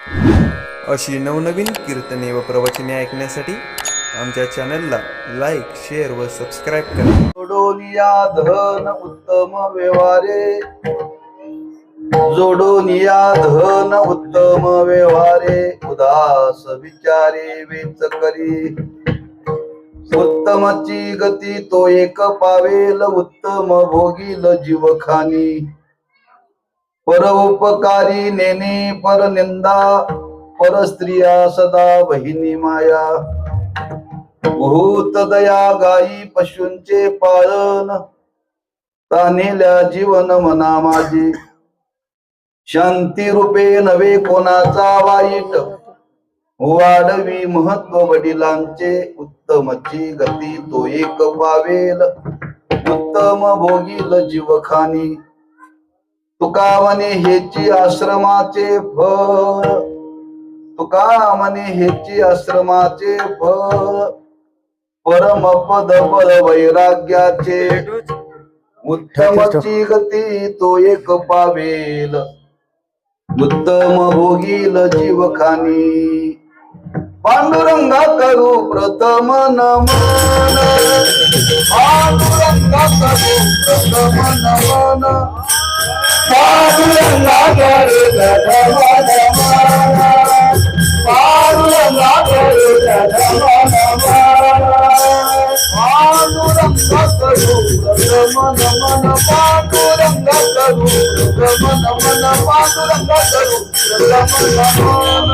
अशी नवनवीन कीर्तने व प्रवचने ऐकण्यासाठी आमच्या चॅनलला लाईक, शेअर व सबस्क्राईब करा. जोडोनिया धन उत्तम व्यवहारे, जोडोनिया धन उत्तम व्यवहारे, उदास विचारे वेच करी. उत्तमची गती तो एक पावेल, उत्तम भोगील जीवखानी. परोपकारी नेने परनिंदा, परस्त्रिया सदा बहिणी माया. भूत दया गायी पशूंचे पालन, तानेल्या जीवन मना माझे. शांती रूपे नवे कोणाचा वाईट, वाढवी महत्व वडिलांचे. उत्तमची गती तो एक पावेल, उत्तम भोगील जीवखानी. तुका म्हणे हेची आश्रमाचे फळ, तुका म्हणे हेची आश्रमाचे फळ. परमपद बळ वैराग्याचे, उत्तमची गती तो एक पावेल, उत्तम भोगील जीवखानी. पांडुरंगा करू प्रथम नमन, पांडुरंगा करू प्रथम नमन. पांडुरंगा करू प्रथम नमन, पांडुरंगा करू प्रथम नमन. पांडुरंगा करू प्रथम नमन, पांडुरंगा करू प्रथम नमन, पांडुरंगा करू प्रथम नमन.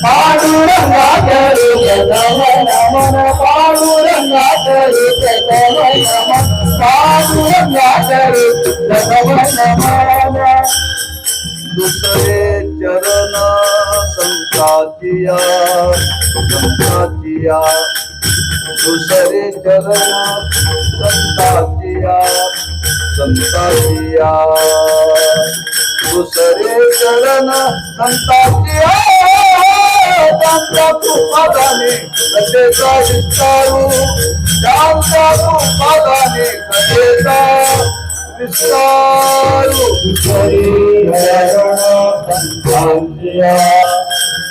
पांडुरंगा करू प्रथम नमन, पांडुरंगा करू प्रथम नमन, पांडुरंगा करू प्रथम नमन. दुसरे चरण संताचिया, संताचिया. दुसरे चरण संताचिया, संताचिया. दुसरे चरण संताचिया. त्यांच्या कृपादाने कथेचा विस्तारू, त्यांच्या कृपादाने कथेचा विस्तारू. दुसरे चरण संताचिया,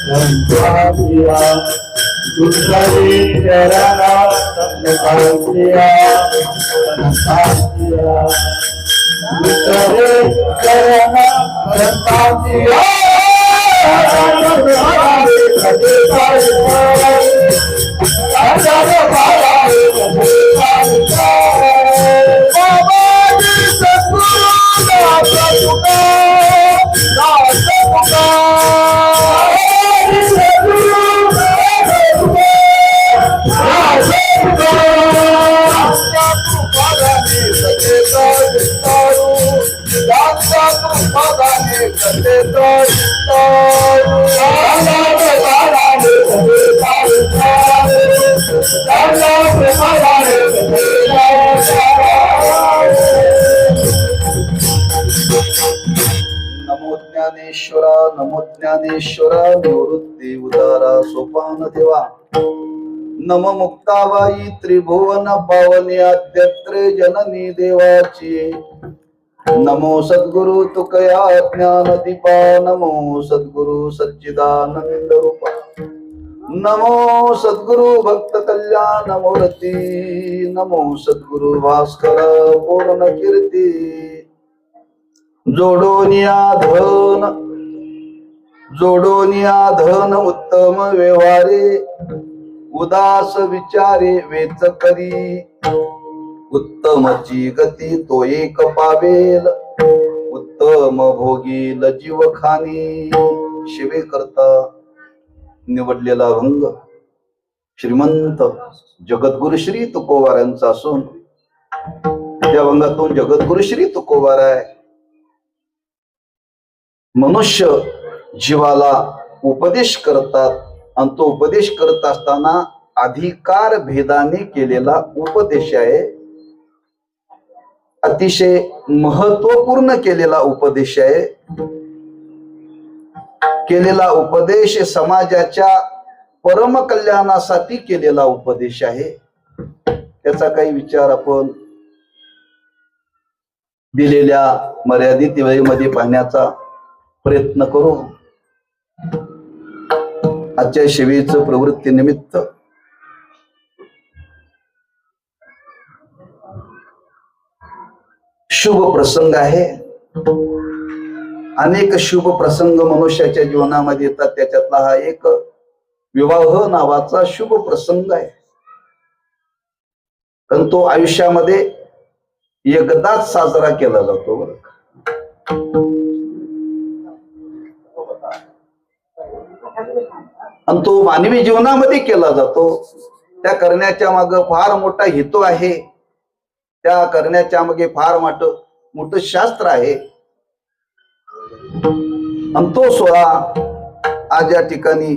संताचिया. दुसरे चरण संताचिया, संताचिया. दुसरे चरण संताचिया. नमो ज्ञानेश्वरा, नमो ज्ञानेश्वरा. निवृत्ती उदारा सोपान देवा. नम मुक्ताबाई त्रिभुवन पावनी आद्यत्रे जननी देवाची. नमो सद्गुरु तुकया ज्ञान दीपा, नमो सद्गुरु सच्चिदानंद रूपा. नमो सद्गुरु भक्त कल्याण मूर्ती, नमो सद्गुरु भास्कर पूर्ण कीर्ती. जोडोनिया धन, जोडोनिया धन उत्तम व्यवहारे, उदास विचारे वेच करी. उत्तमची गती तो एक पावेल, उत्तम भोगील जीवखानी. शिवे करता निवडलेला भंग श्रीमंत जगद्गुरु श्री तुकोबार यांचा असून त्या भंगातून जगद्गुरु श्री तुकोबार आहे. मनुष्य जीवाला उपदेश करतात आणि तो उपदेश करत असताना अधिकार भेदाने केलेला उपदेश आहे. अतिशय महत्वपूर्ण केलेला उपदेश आहे. केलेला उपदेश समाजाच्या परम कल्याणासाठी केलेला उपदेश आहे. त्याचा काही विचार आपण दिलेल्या मर्यादित वेळेमध्ये पाहण्याचा प्रयत्न करू. आजच्या शिवेचं प्रवृत्ती निमित्त शुभ प्रसंग आहे. अनेक शुभ प्रसंग मनुष्याच्या जीवनामध्ये येतात. त्याच्यातला हा एक विवाह नावाचा शुभ प्रसंग आहे. पण तो आयुष्यामध्ये एकदाच साजरा केला जातो बरं. आणि तो मानवी जीवनामध्ये केला जातो. त्या करण्याच्या मागे फार मोठा हेतू आहे. त्या करण्याच्या मागे फार मोठं शास्त्र आहे. आणि तो सोहळा आज या ठिकाणी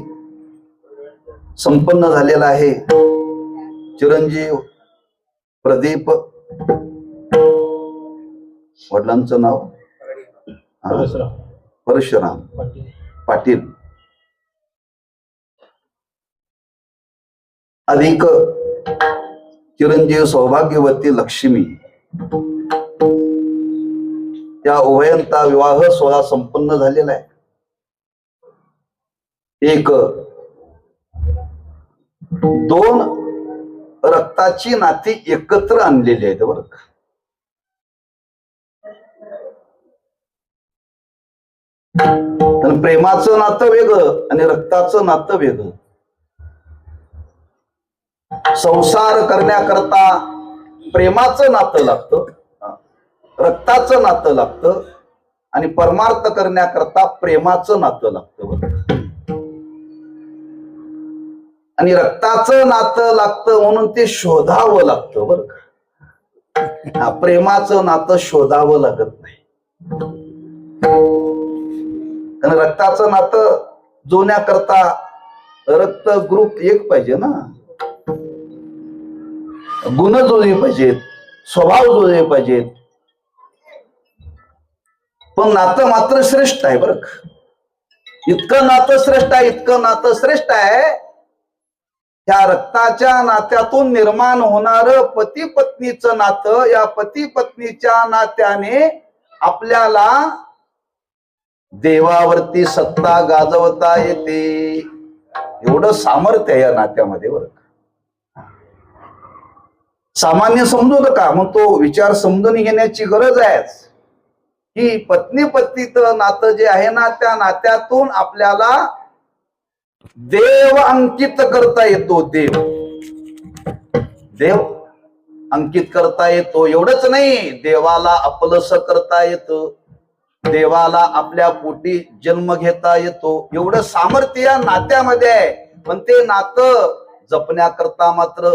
संपन्न झालेला आहे. चिरंजीव प्रदीप, वडिलांचं नाव परशुराम पाटील, अधिक चिरंजीव सौभाग्यवती लक्ष्मी, या उभयंता विवाह सोहळा संपन्न झालेला आहे. एक दोन रक्ताची नाती एकत्र आणलेली आहेत बरं. पण प्रेमाचं नातं वेगळं आणि रक्ताचं नातं वेगळं. संसार करण्याकरता प्रेमाचं नातं लागतं, रक्ताचं नातं लागतं, आणि परमार्थ करण्याकरता प्रेमाचं नातं लागतं. आणि रक्ताचं नातं लागतं म्हणून ते शोधावं लागतं बरं का. प्रेमाचं नातं शोधावं लागत नाही. कारण रक्ताचं नातं जोडण्याकरता रक्त ग्रुप एक पाहिजे ना, गुण जुळले पाहिजेत, स्वभाव जुळले पाहिजेत. पण नातं मात्र श्रेष्ठ आहे बरं. इतकं नातं श्रेष्ठ आहे, इतकं नातं श्रेष्ठ आहे. त्या रक्ताच्या नात्यातून निर्माण होणार पती पत्नीचं नातं, या पती पत्नीच्या नात्याने आपल्याला देवावरती सत्ता गाजवता येते. एवढं सामर्थ्य आहे या नात्यामध्ये बरं. सामान्य समजू नका, मग तो विचार समजून घेण्याची गरज आहे की पत्नी पत्नीचं नातं जे आहे ना, त्या नात्यातून आपल्याला देव अंकित करता येतो. देव अंकित करता येतो. एवढंच नाही, देवाला आपलंस करता येतं, देवाला आपल्या पोटी जन्म घेता येतो. एवढं सामर्थ्य या नात्यामध्ये आहे. पण ते नातं जपण्याकरता मात्र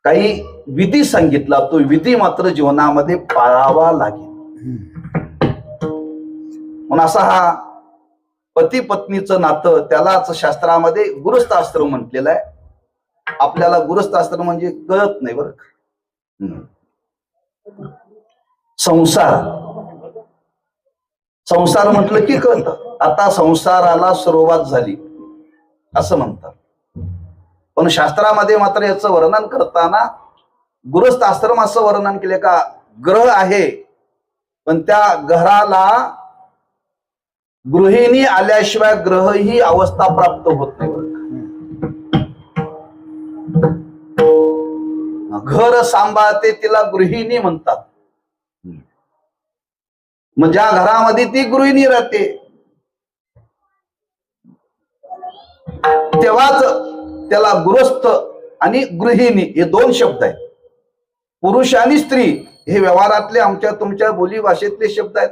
काही विधी सांगितला, तो विधी मात्र जीवनामध्ये पाळावा लागेल. म्हणून असा हा पती पत्नीचं नातं, त्यालाच शास्त्रामध्ये गुरुस्थास्त्र म्हटलेलं आहे. आपल्याला गुरुस्थास्त्र म्हणजे कळत नाही बरं. संसार म्हटलं की कळतं. आता संसाराला सुरुवात झाली असं म्हणतात. पण शास्त्रामध्ये मात्र याचं वर्णन करताना गृहस्थाश्रम असं वर्णन केले का, ग्रह आहे पण त्या घराला गृहिणी आल्याशिवाय ग्रह ही अवस्था प्राप्त होत नाही. घर सांभाळते तिला गृहिणी म्हणतात. मग ज्या घरामध्ये ती गृहिणी राहते तेव्हाच त्याला गृहस्थ आणि गृहिणी हे दोन शब्द आहेत. पुरुष आणि स्त्री हे व्यवहारातले आमच्या तुमच्या बोली भाषेतले शब्द आहेत,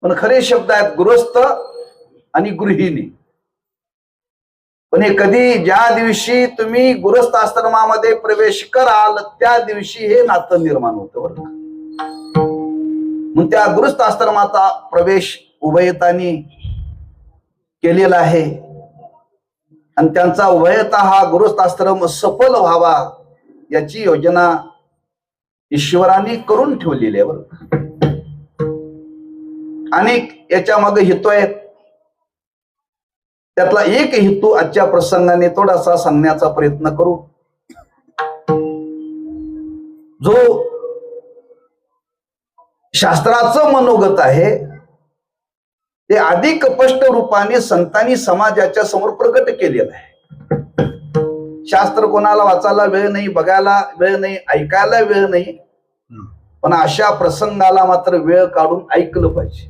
पण खरे शब्द आहेत गृहस्थ आणि गृहिणी. पण हे कधी, ज्या दिवशी तुम्ही गृहस्थ आश्रमामध्ये प्रवेश कराल त्या दिवशी हे नातं निर्माण होतं बरं. मग त्या गृहस्थ आश्रमाचा प्रवेश उभयतांनी केलेला आहे आणि त्यांचा उभयता हा गृहस्थ आश्रम सफल व्हावा याची योजना ईश्वराने करून ठेवलेली आहे बरं. अनेक याच्या मागे हेतू आहेत. त्यातला एक हेतू आजच्या प्रसंगाने थोडासा सांगण्याचा प्रयत्न करू. जो शास्त्राचं मनोगत आहे ते अधिक स्पष्ट रूपाने संतांनी समाजाच्या समोर प्रकट केलेलं आहे. शास्त्र कोणाला वाचायला वेळ नाही, बघायला वेळ नाही, ऐकायला वेळ नाही, पण अशा प्रसंगाला मात्र वेळ काढून ऐकलं पाहिजे.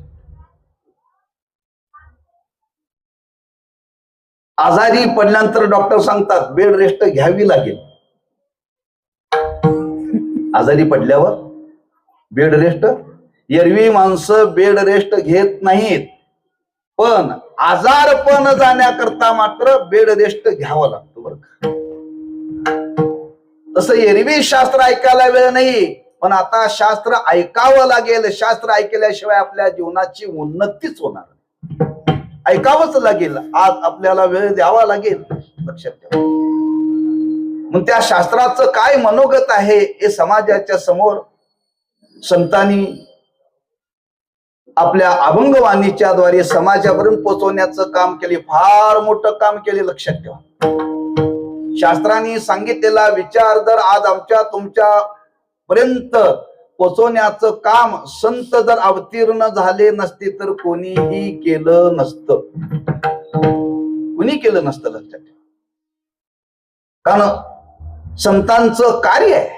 आजारी पडल्यानंतर डॉक्टर सांगतात बेड रेस्ट घ्यावी लागेल. आजारी पडल्यावर बेड रेस्ट, एरवी माणसं बेड रेस्ट घेत नाहीत, पण आजारपण जाण्याकरता मात्र बेड रेस्ट घ्यावं लागतं बरं का. तसं एरवी शास्त्र ऐकायला वेळ नाही, पण आता शास्त्र ऐकावं लागेल. शास्त्र ऐकल्याशिवाय आपल्या जीवनाची उन्नतीच होणार, ऐकावंच लागेल. आज आपल्याला वेळ द्यावा लागेल, लक्षात ठेवा. मग त्या शास्त्राचं काय मनोगत आहे हे समाजाच्या समोर संतांनी आपल्या अभंगवाणीच्या द्वारे समाजापर्यंत पोहोचवण्याचं काम केले. फार मोठं काम केले, लक्षात ठेवा. शास्त्रांनी सांगितलेला विचार जर आज आमच्या तुमच्या पर्यंत पोचवण्याचं काम संत जर अवतीर्ण झाले नसते तर कोणीही केलं नसतं, कोणी केलं नसतं, लक्षात ठेवा. कारण संतांचं कार्य आहे.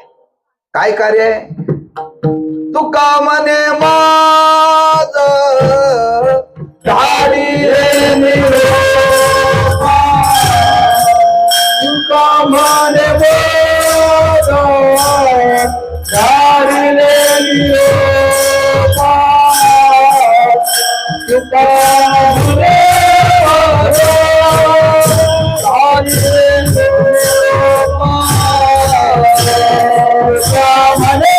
काय कार्य आहे? तुका म्हणे माझ धाडी रे निरोपा, तुका म्हणे माझ धाडी रे निरोपा, तुका म्हणे माझ धाडी रे निरोपा, तुका म्हणे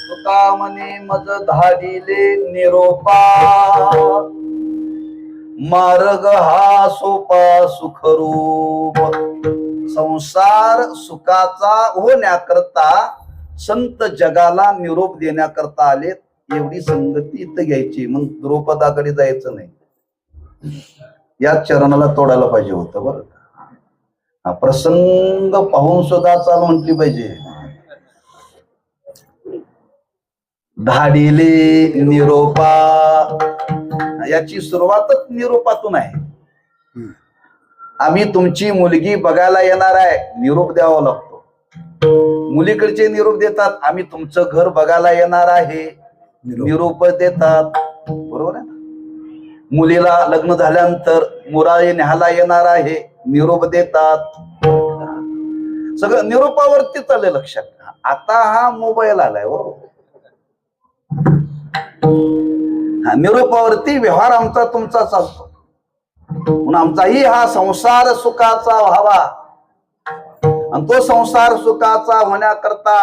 तुका म्हणे मज धाडिले निरोपा, मार्ग हा सोपा सुखरूप. संसार सुखाचा होण्याकरता संत जगाला निरोप देण्याकरता आलेत. एवढी संगती इथं घ्यायची, मग द्रौपदाकडे जायचं नाही. या चरणाला तोडायला पाहिजे होतं बरं. हा प्रसंग पाहून सुद्धा चाल म्हटली पाहिजे. धाडिले निरोपा, याची सुरुवातच निरोपातून आहे. आम्ही तुमची मुलगी बघायला येणार आहे, निरोप द्यावा लागतो. मुलीकडचे निरोप देतात, आम्ही तुमचं घर बघायला येणार आहे, निरोप देतात, बरोबर आहे. मुलीला लग्न झाल्यानंतर मुराळे न्यायला येणार आहे, निरोप देतात. सगळं निरोपावरती चाललंय. लक्षात घ्या. आता हा मोबाईल आलाय हो. हा निरोपावरती व्यवहार आमचा तुमचा चालतो. म्हणून आमचाही हा संसार सुखाचा व्हावा, आणि तो संसार सुखाचा होण्याकरता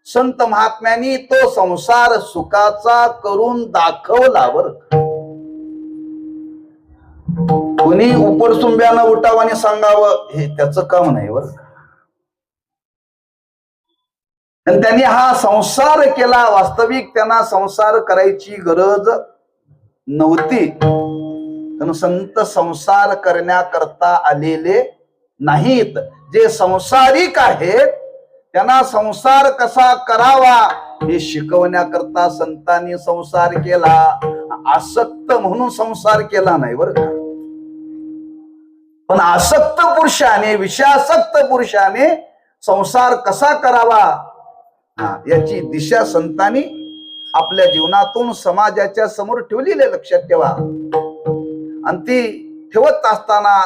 संत महात्म्यांनी तो संसार सुखाचा करून दाखवला. बर कोणी उपरसुंब्यानं उठावं आणि सांगावं हे त्याचं काम नाही. बर आणि त्यांनी हा संसार केला. वास्तविक त्यांना संसार करायची गरज नव्हती. कारण संत संसार करण्याकरता आलेले नाहीत. जे संसारिक आहेत त्यांना संसार कसा करावा हे शिकवण्याकरता संतांनी संसार केला. आसक्त म्हणून संसार केला नाही बरं का. पण आसक्त पुरुषाने, विषयासक्त पुरुषाने संसार कसा करावा याची दिशा संतांनी आपल्या जीवनातून समाजाच्या समोर ठेवलेली. लक्षात ठेवा. आणि ती ठेवत असताना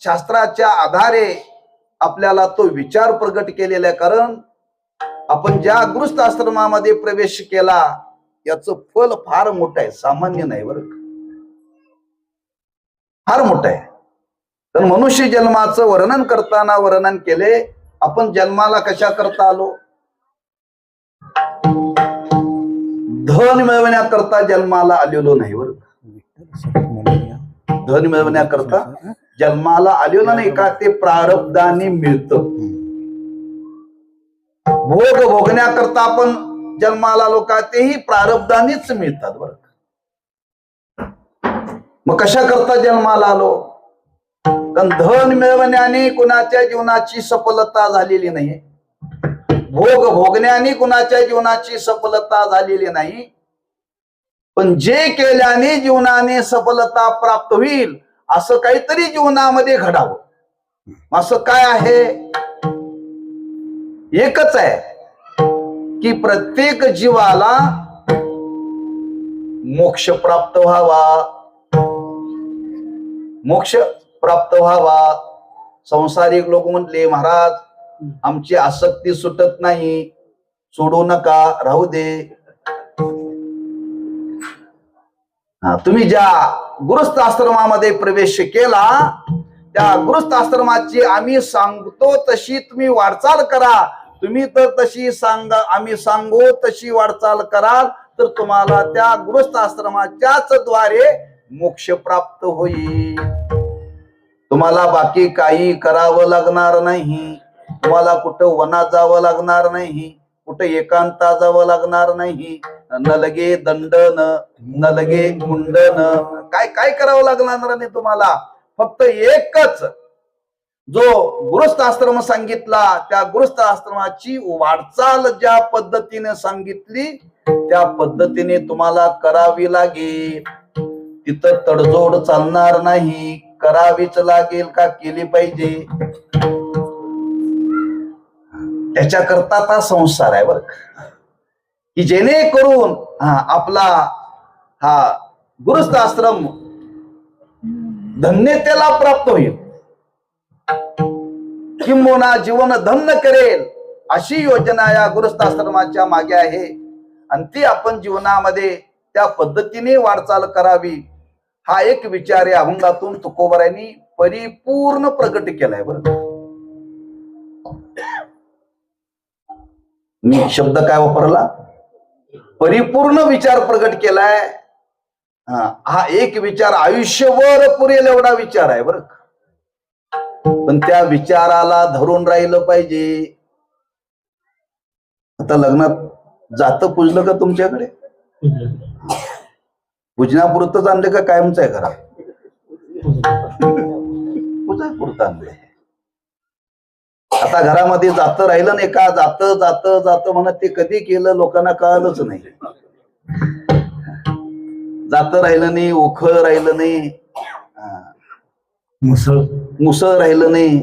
शास्त्राच्या आधारे आपल्याला तो विचार प्रगट केलेला आहे. कारण आपण ज्या गृहस्थ आश्रमामध्ये प्रवेश केला याचं फल फार मोठं आहे, सामान्य नाही बरं, फार मोठं आहे. तर मनुष्य जन्माचं वर्णन करताना वर्णन केले, आपण जन्माला कशा करता आलो? धन मिळवण्याकरता जन्माला आलेलो नाही बरं. धन मिळवण्याकरता जन्माला आलेलो नाही का, ते प्रारब्धाने मिळतं. भोग भोगण्याकरता आपण जन्माला आलो का, तेही प्रारब्धानेच मिळतात बरं. मग कशा करता जन्माला आलो? कारण धन मिळवण्याने कुणाच्या जीवनाची सफलता झालेली नाही, भोग भोगण्याने कुणाच्या जीवनाची सफलता झालेली नाही. पण जे केल्याने जीवनाने सफलता प्राप्त होईल असं काहीतरी जीवनामध्ये घडावं. असं काय आहे? एकच आहे की प्रत्येक जीवाला मोक्ष प्राप्त व्हावा, मोक्ष प्राप्त व्हावा. संसारिक लोक म्हटले, महाराज आमची आसक्ती सुटत नाही, सोडू नका, राहू दे. तुम्ही ज्या गृहस्थ आश्रमामध्ये प्रवेश केला त्या गृहस्थ आश्रमाची आम्ही सांगतो तशी तुम्ही वाटचाल करा. तुम्ही तर तशी सांगा, आम्ही सांगू तशी वाटचाल कराल तर तुम्हाला त्या गृहस्थ आश्रमाच्याच द्वारे मोक्ष प्राप्त होईल. तुम्हाला बाकी काही करावं लागणार नाही. तुम्हाला कुठं वनात जावं लागणार नाही, कुठं एकांतात जावं लागणार नाही. न लगे दंडन, न लगे मुंडन, काय काय करावं लागणार नाही तुम्हाला. फक्त एकच, जो गृहस्थ आश्रम सांगितला त्या गृहस्थ आश्रमाची वाटचाल ज्या पद्धतीने सांगितली त्या पद्धतीने तुम्हाला करावी लागेल. तिथं तडजोड चालणार नाही, करावीच लागेल का केली पाहिजे. त्याच्याकरता हा संसार आहे बरं, की जेणेकरून आपला हा गृहस्थ आश्रम धन्यतेला प्राप्त होईल, किंबहुना जीवन धन्य करेल अशी योजना या गृहस्थ आश्रमाच्या मागे आहे. आणि ती आपण जीवनामध्ये त्या पद्धतीने वाटचाल करावी हा एक विचार या अभंगातून तुकोबारायांनी परिपूर्ण प्रगट केलाय बरं. मी शब्द काय वापरला? परिपूर्ण विचार प्रगट केलाय. हा एक विचार आयुष्यभर पुरेल एवढा विचार आहे बरं. पण त्या विचाराला धरून राहिलं पाहिजे. आता लग्नात जातं पुजलं का तुमच्याकडे? पूजनापुरतच आणले का कायमच आहे घरात? पूजापुरतं आणलंय. आता घरामध्ये जातं राहिलं नाही का? जातं जातं जातं म्हणत ते कधी केलं लोकांना कळालंच नाही. जातं राहिलं नाही, उखळ राहिलं नाही, मुसळ राहिलं नाही.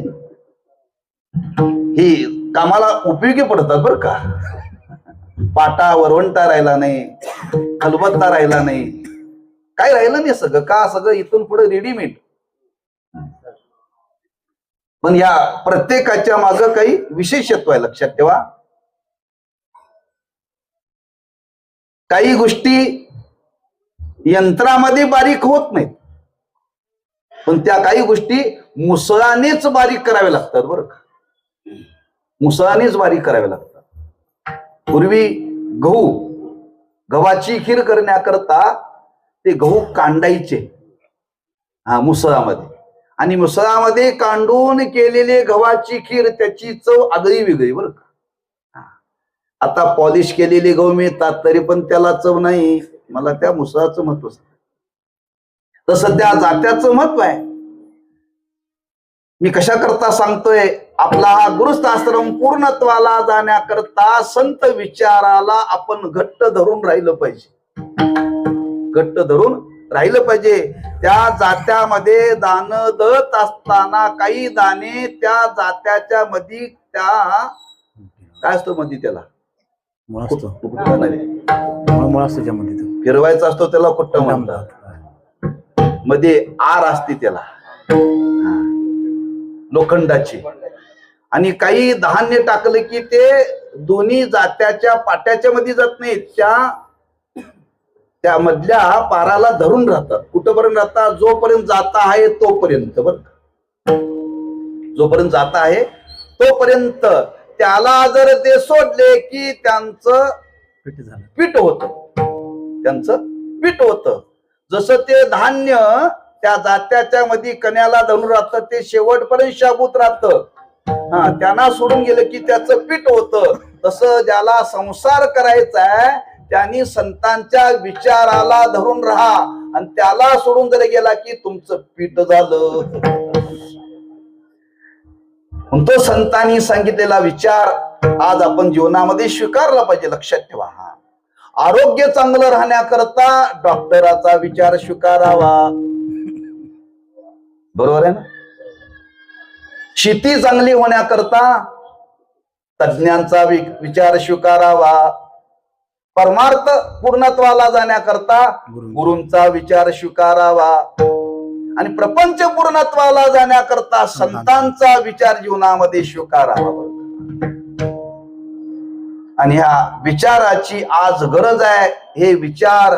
ही कामाला उपयोगी पडतात बर का. पाटा वरवंटा राहिला नाही, खलबत्ता राहिला नाही, काय राहिलं नाही. सगळं का? सगळं इथून पुढे रेडीमेड. पण या प्रत्येकाच्या मागं काही विशेषत्व आहे, लक्षात ठेवा. काही गोष्टी यंत्रामध्ये बारीक होत नाहीत, पण त्या काही गोष्टी मुसळानेच बारीक कराव्या लागतात बरं का. मुसळानेच बारीक कराव्या लागतात. पूर्वी गव्हाची खीर करण्याकरता ते गहू कांडायचे मुसळामध्ये, आणि मुसळामध्ये कांडून केलेले गव्हाची खीर त्याची चव आगळी वेगळी बरं का. आता पॉलिश केलेले गहू मिळतात तरी पण त्याला चव नाही. मला त्या मुसळाचं महत्व तसं त्या जात्याचं महत्व आहे. मी कशा करता सांगतोय, आपला हा गृहस्थाश्रम पूर्णत्वाला जाण्याकरता संत विचाराला आपण घट्ट धरून राहिलं पाहिजे, घट्ट धरून राहिलं पाहिजे. त्या जात्यामध्ये दान दत असताना काही दाणे त्या जात्याच्या मध्ये त्या काय असतो मध्ये त्याला फिरवायचा असतो त्याला कुट्ट म्हणतात. मध्ये आर असते त्याला लोखंडाची, आणि काही धान्य टाकलं की ते दोन्ही जात्याच्या पाट्याच्या मध्ये जात नाहीत, त्या मधल्या पाराला धरून राहतात. कुठपर्यंत राहतात? जोपर्यंत जाता आहे तोपर्यंत बरं का. जोपर्यंत जाता आहे तोपर्यंत. त्याला जर ते सोडले की त्यांचं पीठ होत, त्यांचं पीठ होत. जसं ते धान्य त्या जात्याच्या मध्ये कण्याला धरून राहतं, ते शेवटपर्यंत शाबूत राहतं. त्यांना सोडून गेलं की त्याचं पीठ होतं. तसं ज्याला संसार करायचा आहे त्यांनी संतांच्या विचाराला धरून राहा, आणि त्याला सोडून जर गेला की तुमचं पीठ झालं. तो संतांनी सांगितलेला विचार आज आपण जीवनामध्ये स्वीकारला पाहिजे. लक्षात ठेवा, आरोग्य चांगलं राहण्याकरता डॉक्टराचा विचार स्वीकारावा, बरोबर आहे ना. शेती चांगली होण्याकरता तज्ञांचा विचार स्वीकारावा. परमार्थ पूर्णत्वाला जाण्याकरता गुरूंचा विचार स्वीकारावा, आणि प्रपंच पूर्णत्वाला जाण्याकरता संतांचा विचार जीवनामध्ये स्वीकारावा. आणि ह्या विचाराची आज गरज आहे. हे विचार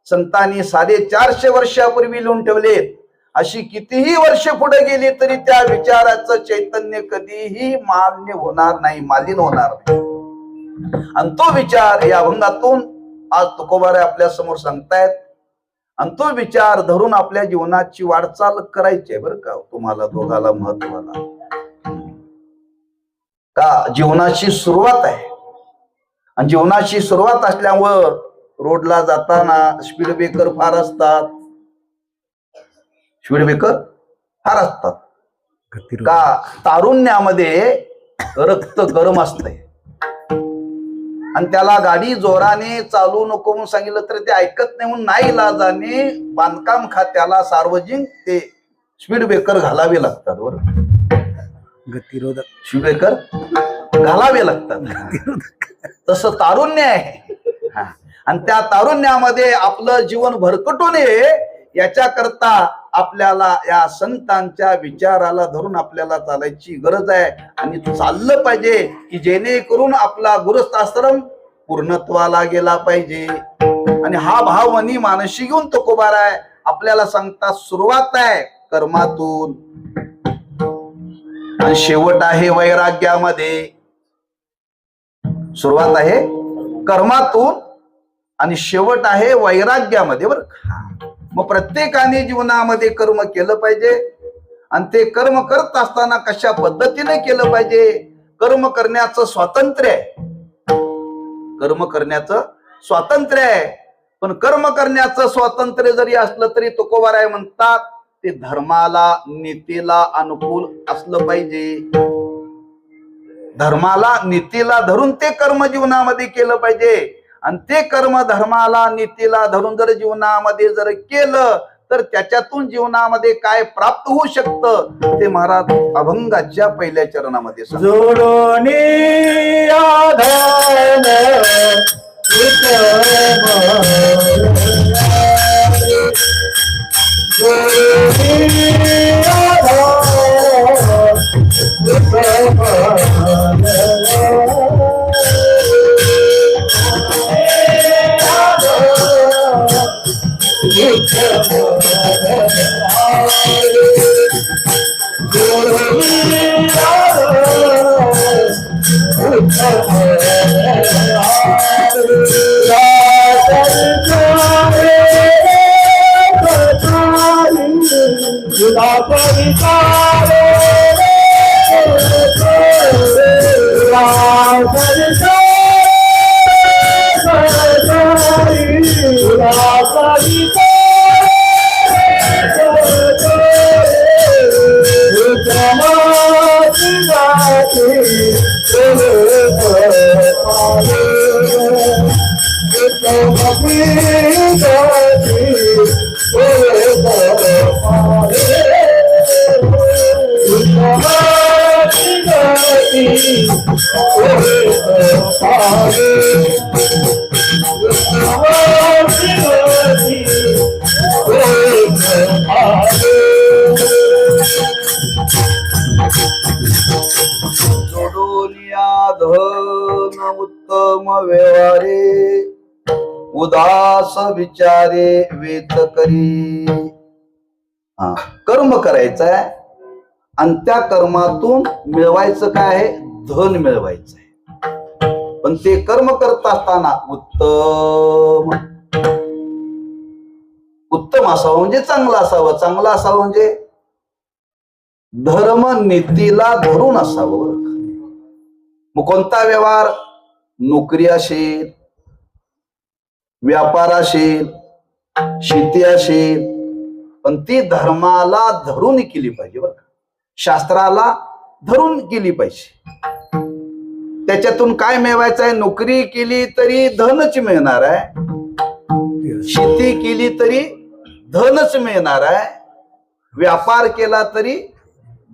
संतांनी 450 वर्षापूर्वी लिहून ठेवले. अशी कितीही वर्ष पुढे गेली तरी त्या विचाराचं चैतन्य कधीही मान्य होणार नाही, मालिन होणार नाही. आणि तो विचार या अभंगातून आज तुकोबाराय आपल्या समोर सांगतायत, आणि तो विचार धरून आपल्या जीवनाची वाटचाल करायची आहे बरं का. तुम्हाला दोघाला महत्वाला का जीवनाची सुरुवात आहे, आणि जीवनाची सुरुवात असल्यामुळं रोडला जाताना स्पीड ब्रेकर फार असतात, स्पीड ब्रेकर फार असतात का. तारुण्यामध्ये रक्त गरम असतंय, आणि त्याला गाडी जोराने चालू नको म्हणून सांगितलं तर ते ऐकत नाही म्हणून नाईलाजाने बांधकाम खात्याला सार्वजनिक ते स्पीड ब्रेकर घालावे लागतात. बरोबर, गतिरोधक स्पीड ब्रेकर घालावे लागतात. तसं तारुण्य आहे, आणि त्या तारुण्यामध्ये आपलं जीवन भरकटू नये याच्याकरता आपल्याला या संतांच्या विचाराला धरून आपल्याला चालायची गरज आहे, आणि चाललं पाहिजे की जेणेकरून आपला गृहस्थाश्रम पूर्णत्वाला गेला पाहिजे. आणि हा भाव मनी मानशी घेऊन तुकोबाराय आपल्याला सांगता, सुरुवात आहे कर्मातून आणि शेवट आहे वैराग्यामध्ये. सुरुवात आहे कर्मातून आणि शेवट आहे वैराग्यामध्ये बरं. मग प्रत्येकाने जीवनामध्ये कर्म केलं पाहिजे, आणि ते कर्म करत असताना कशा पद्धतीने केलं पाहिजे. कर्म करण्याचं स्वातंत्र्य आहे, कर्म करण्याचं स्वातंत्र्य आहे. पण कर्म करण्याचं स्वातंत्र्य जरी असलं तरी तुकोबाराय म्हणतात ते धर्माला नीतीला अनुकूल असलं पाहिजे. धर्माला नीतीला धरून ते कर्म जीवनामध्ये केलं पाहिजे, आणि ते कर्म धर्माला नीतीला धरून जर जीवनामध्ये जर केलं तर त्याच्यातून जीवनामध्ये काय प्राप्त होऊ शकतं ते महाराज अभंगाच्या पहिल्या चरणामध्ये जोडोनिया धन उत्तम व्यवहारे उदास विचारे वेत करी. कर्म करायचंय आणि त्या कर्मातून मिळवायचं काय आहे? धन मिळवायचं आहे. पण ते कर्म करत असताना उत्तम उत्तम असावं म्हणजे चांगलं असावं, चांगलं असावं म्हणजे धर्म नीतीला धरून असावं. मग कोणता व्यवहार? नोकरी असेल, व्यापार असेल, शेती असेल, पण ती धर्माला धरून केली पाहिजे बरं का, शास्त्राला धरून केली पाहिजे. त्याच्यातून काय मिळवायचं आहे? नोकरी केली तरी धनच मिळणार आहे, शेती केली तरी धनच मिळणार आहे, व्यापार केला तरी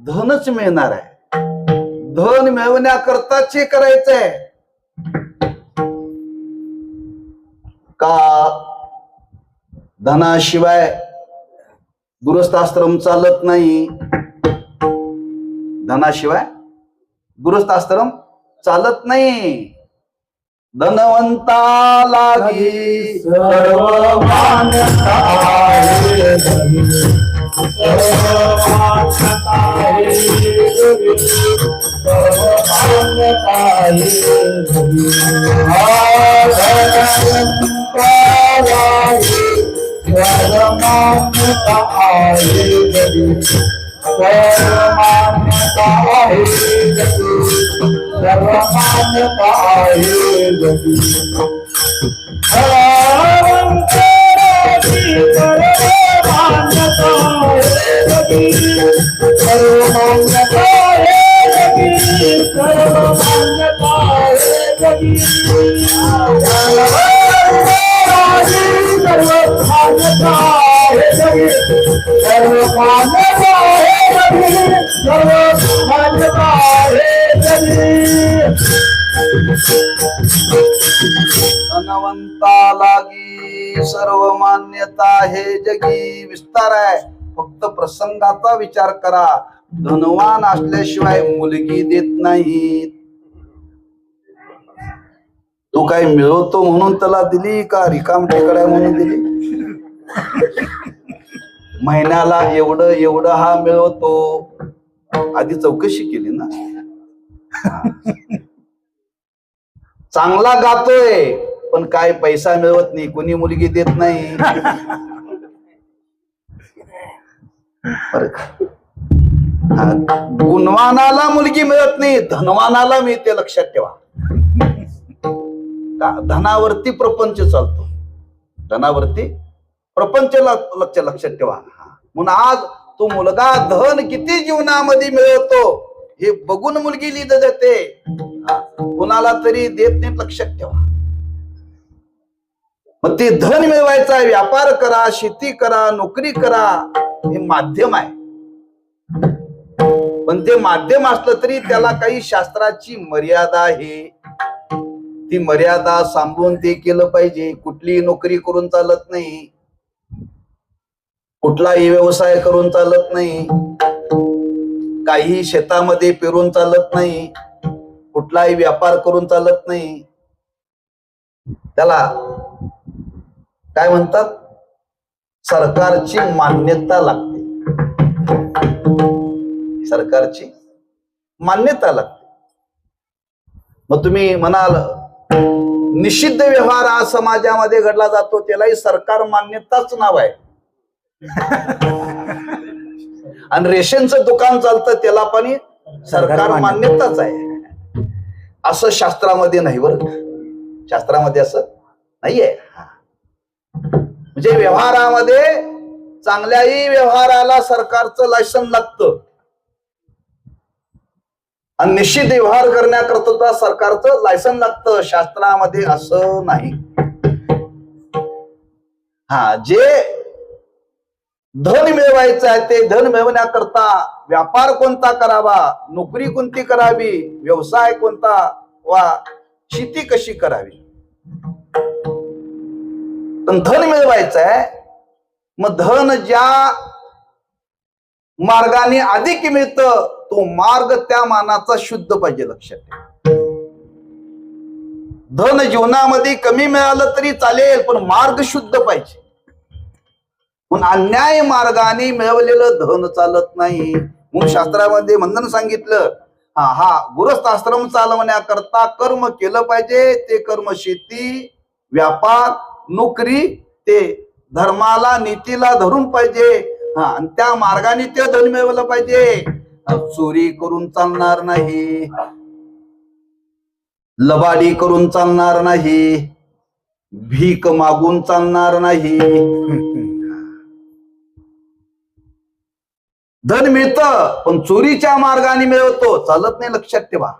धनच मिळणार आहे. धन मिळवण्याकरताच हे करायचंय का धनाशिवाय गृहस्थाश्रम चालत नाही. धनाशिवाय गृहस्थाश्रम चालत नाही. धनवंता लागी सर्व मान्यता आहे. धनवंता लागी सर्व मान्यता हे जगी. विस्तार आहे, फक्त प्रसंगाचा विचार करा. धनवान असल्याशिवाय मुलगी देत नाहीत. तू काय मिळवतो म्हणून त्याला दिली का रिकाम टेकडाय म्हणून दिली? महिन्याला एवढं एवढं हा मिळवतो, आधी चौकशी केली ना. चांगला गातोय पण काय पैसा मिळवत नाही, कोणी मुलगी देत नाही. गुणवानाला मुलगी मिळत नाही, धनवानाला मिळते, लक्षात ठेवा. धनावरती प्रपंच चालतो, धनावरती प्रपंच लक्षात ठेवा. म्हणून आज तो मुलगा धन किती जीवनामध्ये मिळवतो हे बघून मुलगी लिहित जाते, कुणाला तरी देत नाही, लक्षात ठेवा. मग ते धन मिळवायचं आहे, व्यापार करा, शेती करा, नोकरी करा, हे माध्यम आहे. पण ते माध्यम असलं तरी त्याला काही शास्त्राची मर्यादा आहे. ती मर्यादा सांभाळून ते केलं पाहिजे. कुठलीही नोकरी करून चालत नाही, कुठलाही व्यवसाय करून चालत नाही, काही शेतामध्ये पेरून चालत नाही, कुठलाही व्यापार करून चालत नाही. त्याला काय म्हणतात? सरकारची मान्यता लागते. सरकारची मान्यता लागते. मग तुम्ही म्हणाल निषिद्ध व्यवहार हा समाजामध्ये घडला जातो, त्यालाही सरकार मान्यताच नाव आहे. आणि रेशनचं दुकान चालतं त्याला पण सरकार मान्यताच आहे. असं शास्त्रामध्ये नाही बरं. शास्त्रामध्ये असं नाहीये. म्हणजे व्यवहारामध्ये चांगल्याही व्यवहाराला सरकारचं लायसन लागतं आणि निश्चित व्यवहार करण्याकरता सरकारचं लायसन लागतं. शास्त्रामध्ये असं नाही. जे धन मिळवायचं आहे ते धन मिळवण्याकरता व्यापार कोणता करावा, नोकरी कोणती करावी, व्यवसाय कोणता वा शेती कशी करावी, पण धन मिळवायचं आहे. मग धन ज्या मार्गाने अधिक मिळतं तो मार्ग त्या मानाचा शुद्ध पाहिजे. लक्षात ठेवा. धन जीवनामध्ये कमी मिळालं तरी चालेल पण मार्ग शुद्ध पाहिजे. म्हणून अन्याय मार्गाने मिळवलेलं धन चालत नाही. म्हणून शास्त्रामध्ये म्हणून सांगितलं गृहस्थ आश्रम चालवण्याकरता कर्म केलं पाहिजे. ते कर्म शेती, व्यापार, नोकरी ते धर्माला नीतीला धरून पाहिजे. आणि त्या मार्गाने ते धन मिळवलं पाहिजे. चोरी करून चालणार नाही, लबाडी करून चालणार नाही, भीक मागून चालणार नाही. धन मिळतं पण चोरीच्या मार्गाने मिळवतो चालत नाही. लक्षात ठेवा.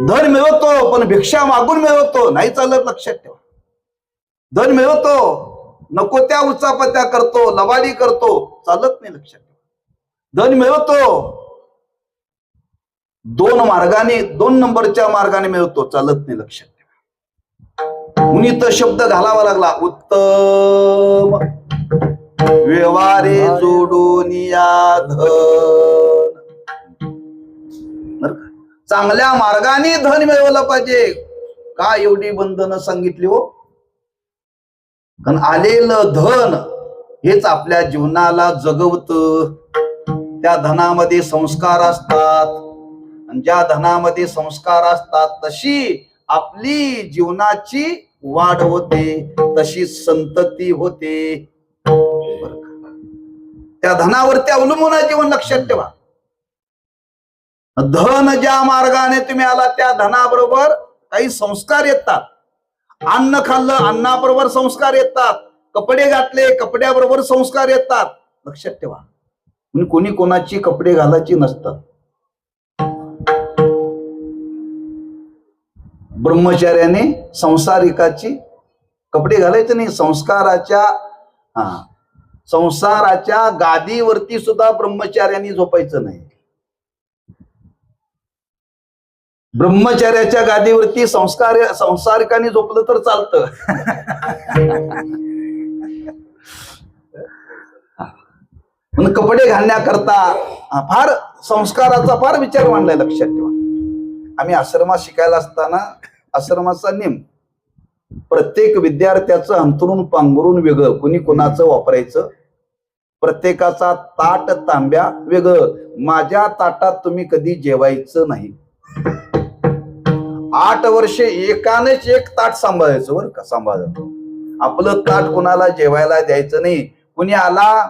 धन मिळवतो पण भिक्षा मागून मिळवतो नाही चालत. लक्षात ठेवा. धन मिळवतो नको त्या उचापत्या करतो, लबाडी करतो चालत नाही. लक्षात ठेवा. धन मिळवतो दोन मार्गाने, दोन नंबरच्या मार्गाने मिळवतो चालत नाही. लक्षात ठेवा. म्हणून तर शब्द घालावा लागला उत्तम व्यवहारे जोडून या धन. चांगल्या मार्गाने धन मिळवलं पाहिजे. का एवढी बंधनं सांगितली हो? कारण आलेलं धन हेच आपल्या जीवनाला जगवतं. त्या धनामध्ये संस्कार असतात आणि ज्या धनामध्ये संस्कार असतात तशी आपली जीवनाची वाढ होते, तशी संतती होते. त्या धनावरती अवलंबून आहे जीवन. लक्षात ठेवा. धन ज्या मार्गाने तुम्ही आला त्या धनाबरोबर काही संस्कार येतात. अन्न खाल्लं अन्नाबरोबर संस्कार येतात. कपडे घातले कपड्याबरोबर संस्कार येतात. लक्षात ठेवा. कोणी कोणाची कपडे घालायची नसतात. ब्रह्मचार्याने संसारिकाची कपडे घालायचे नाही. संसाराच्या गादीवरती सुद्धा ब्रह्मचार्याने झोपायचं नाही. ब्रह्मचार्याच्या गादीवरती संसारिकाने झोपलं तर चालतं. म्हणून कपडे घालण्याकरता फार संस्काराचा फार विचार मांडलाय. लक्षात ठेवा. आम्ही आश्रमात शिकायला असताना आश्रमाचा नियम प्रत्येक विद्यार्थ्याचं अंथरूण पांघरून वेगळं, कुणी कोणाचं वापरायचं, प्रत्येकाचा ताट तांब्या वेगळं. माझ्या ताटात तुम्ही कधी जेवायचं नाही. 8 वर्षे एकानेच एक ताट सांभाळायचं बरं का. सांभाळायचं आपलं ताट कोणाला जेवायला द्यायचं नाही. कुणी आला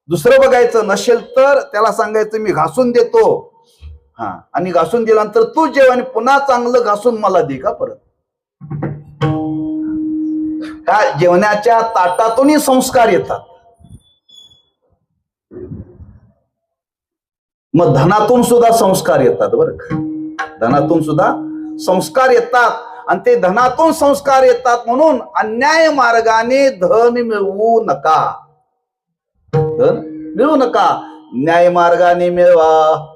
दुसरं बघायचं नसेल तर त्याला सांगायचं मी घासून देतो. आणि घासून दिल्यानंतर तू जेव आणि पुन्हा चांगलं घासून मला दे का परत. का जेवणाच्या ताटातूनही संस्कार येतात. मग धनातून सुद्धा संस्कार येतात बरं का. धनातून सुद्धा संस्कार येतात आणि ते धनातून संस्कार येतात. म्हणून अन्याय मार्गाने धन मिळवू नका. धन मिळवू नका. न्याय मार्गाने मिळवा.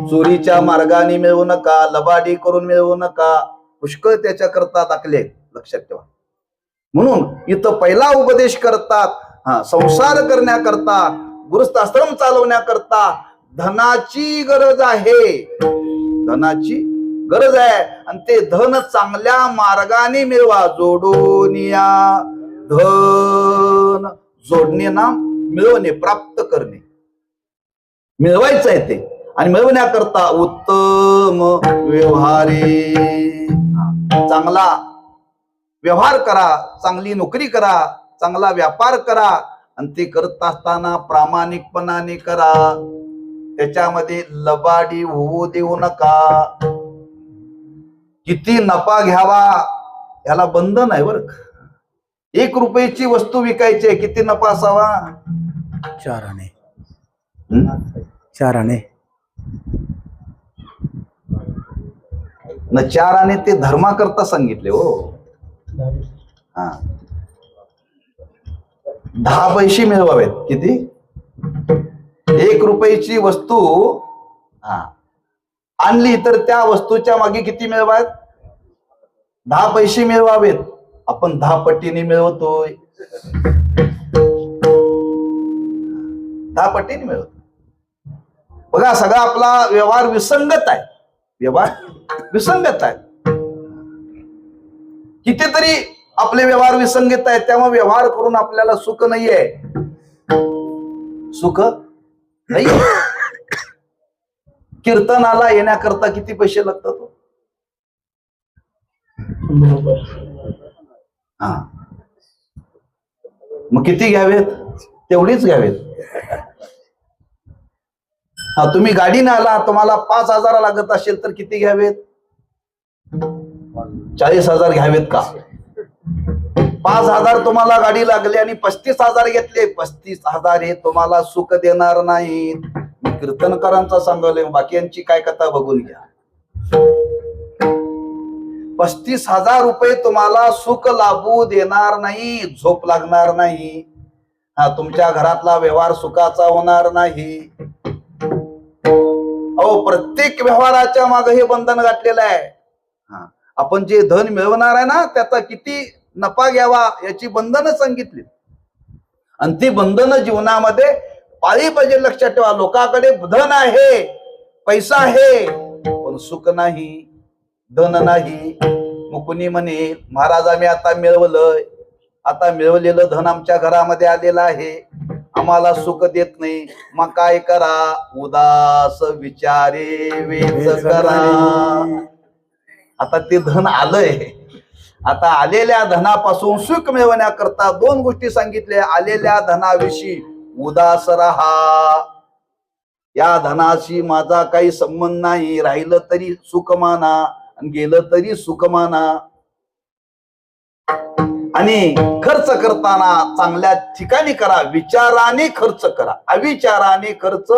चोरीच्या मार्गाने मिळवू नका. लबाडी करून मिळवू नका. पुष्कळ त्याच्याकरता दाखले. लक्षात ठेवा. म्हणून इथं पहिला उपदेश करतात संसार करण्याकरता, गृहस्थाश्रम चालवण्याकरता धनाची गरज आहे. धनाची गरज आहे आणि ते धन चांगल्या मार्गाने मिळवा. जोडून या धन जोडणे ना मिळवणे, प्राप्त करणे, मिळवायचं आहे ते. आणि मिळवण्याकरता उत्तम व्यवहारे, चांगला व्यवहार करा, चांगली नोकरी करा, चांगला व्यापार करा. आणि ते करत असताना प्रामाणिकपणाने करा, त्याच्यामध्ये लबाडी होऊ देऊ नका. किती नफा घ्यावा याला बंधन आहे बरं का. 1 रुपयाची वस्तू विकायची आहे, किती नफा असावा? 4 आणे. 4 आणे. न 4 आणे ते धर्माकरता सांगितले हो. हा, 10 पैसे मिळवावेत. किती? 1 रुपयाची वस्तू आणली तर त्या वस्तूच्या मागे किती मिळवावेत? 10 पैसे मिळवावेत. आपण 10 पटीने मिळवतोय, 10 पटीने मिळवतो. बघा, सगळा आपला व्यवहार विसंगत आहे, व्यवहार विसंगत आहे. कितीतरी आपले व्यवहार विसंगत आहेत, त्यामुळे व्यवहार करून आपल्याला सुख नाहीये, सुख नाही. कीर्तनाला येण्याकरता किती पैसे लागतात? हा, मग किती घ्यावेत? तेवढीच घ्यावेत. हा, तुम्ही गाडीने आला, तुम्हाला 5,000 लागत असेल तर किती घ्यावेत? 40,000 घ्यावेत का? 5,000 तुम्हाला गाडी लागली आणि 35,000 घेतले. 35,000 हे तुम्हाला सुख देणार नाहीत. मी कीर्तनकारांचा सांगले, बाकीयांची काय कथा बघून घ्या. 35,000 रुपये तुम्हाला सुख लाभू देणार नाही, झोप लागणार नाही. हा, तुमच्या घरातला व्यवहार सुखाचा होणार नाही. अहो, प्रत्येक व्यवहाराच्या मागे हे बंधन घातलेलं आहे. हा, आपण जे धन मिळवणार आहे ना, त्याचा किती नफा घ्यावा याची बंधनं सांगितली. आणि ती बंधनं जीवनामध्ये पाळी पाहिजे. लक्षात ठेवा, लोकांकडे धन आहे, पैसा आहे, पण सुख नाही, धन नाही. मग कुणी म्हणे, महाराज आम्ही आता मिळवलंय, आता मिळवलेलं धन आमच्या घरामध्ये आलेलं आहे, आम्हाला सुख देत नाही. मग काय करा? उदास विचारे वेच करा. आता ते धन आलंय, आता आलेल्या धनापासून सुख मिळवण्याकरता 2 गोष्टी सांगितल्या. आलेल्या धनाविषयी उदास राहा, या धनाशी माझा काही संबंध नाही, राहिलं तरी सुख माना आणि गेलं तरी सुख माना. आणि खर्च करताना चांगल्या ठिकाणी करा, विचाराने खर्च करा, अविचाराने खर्च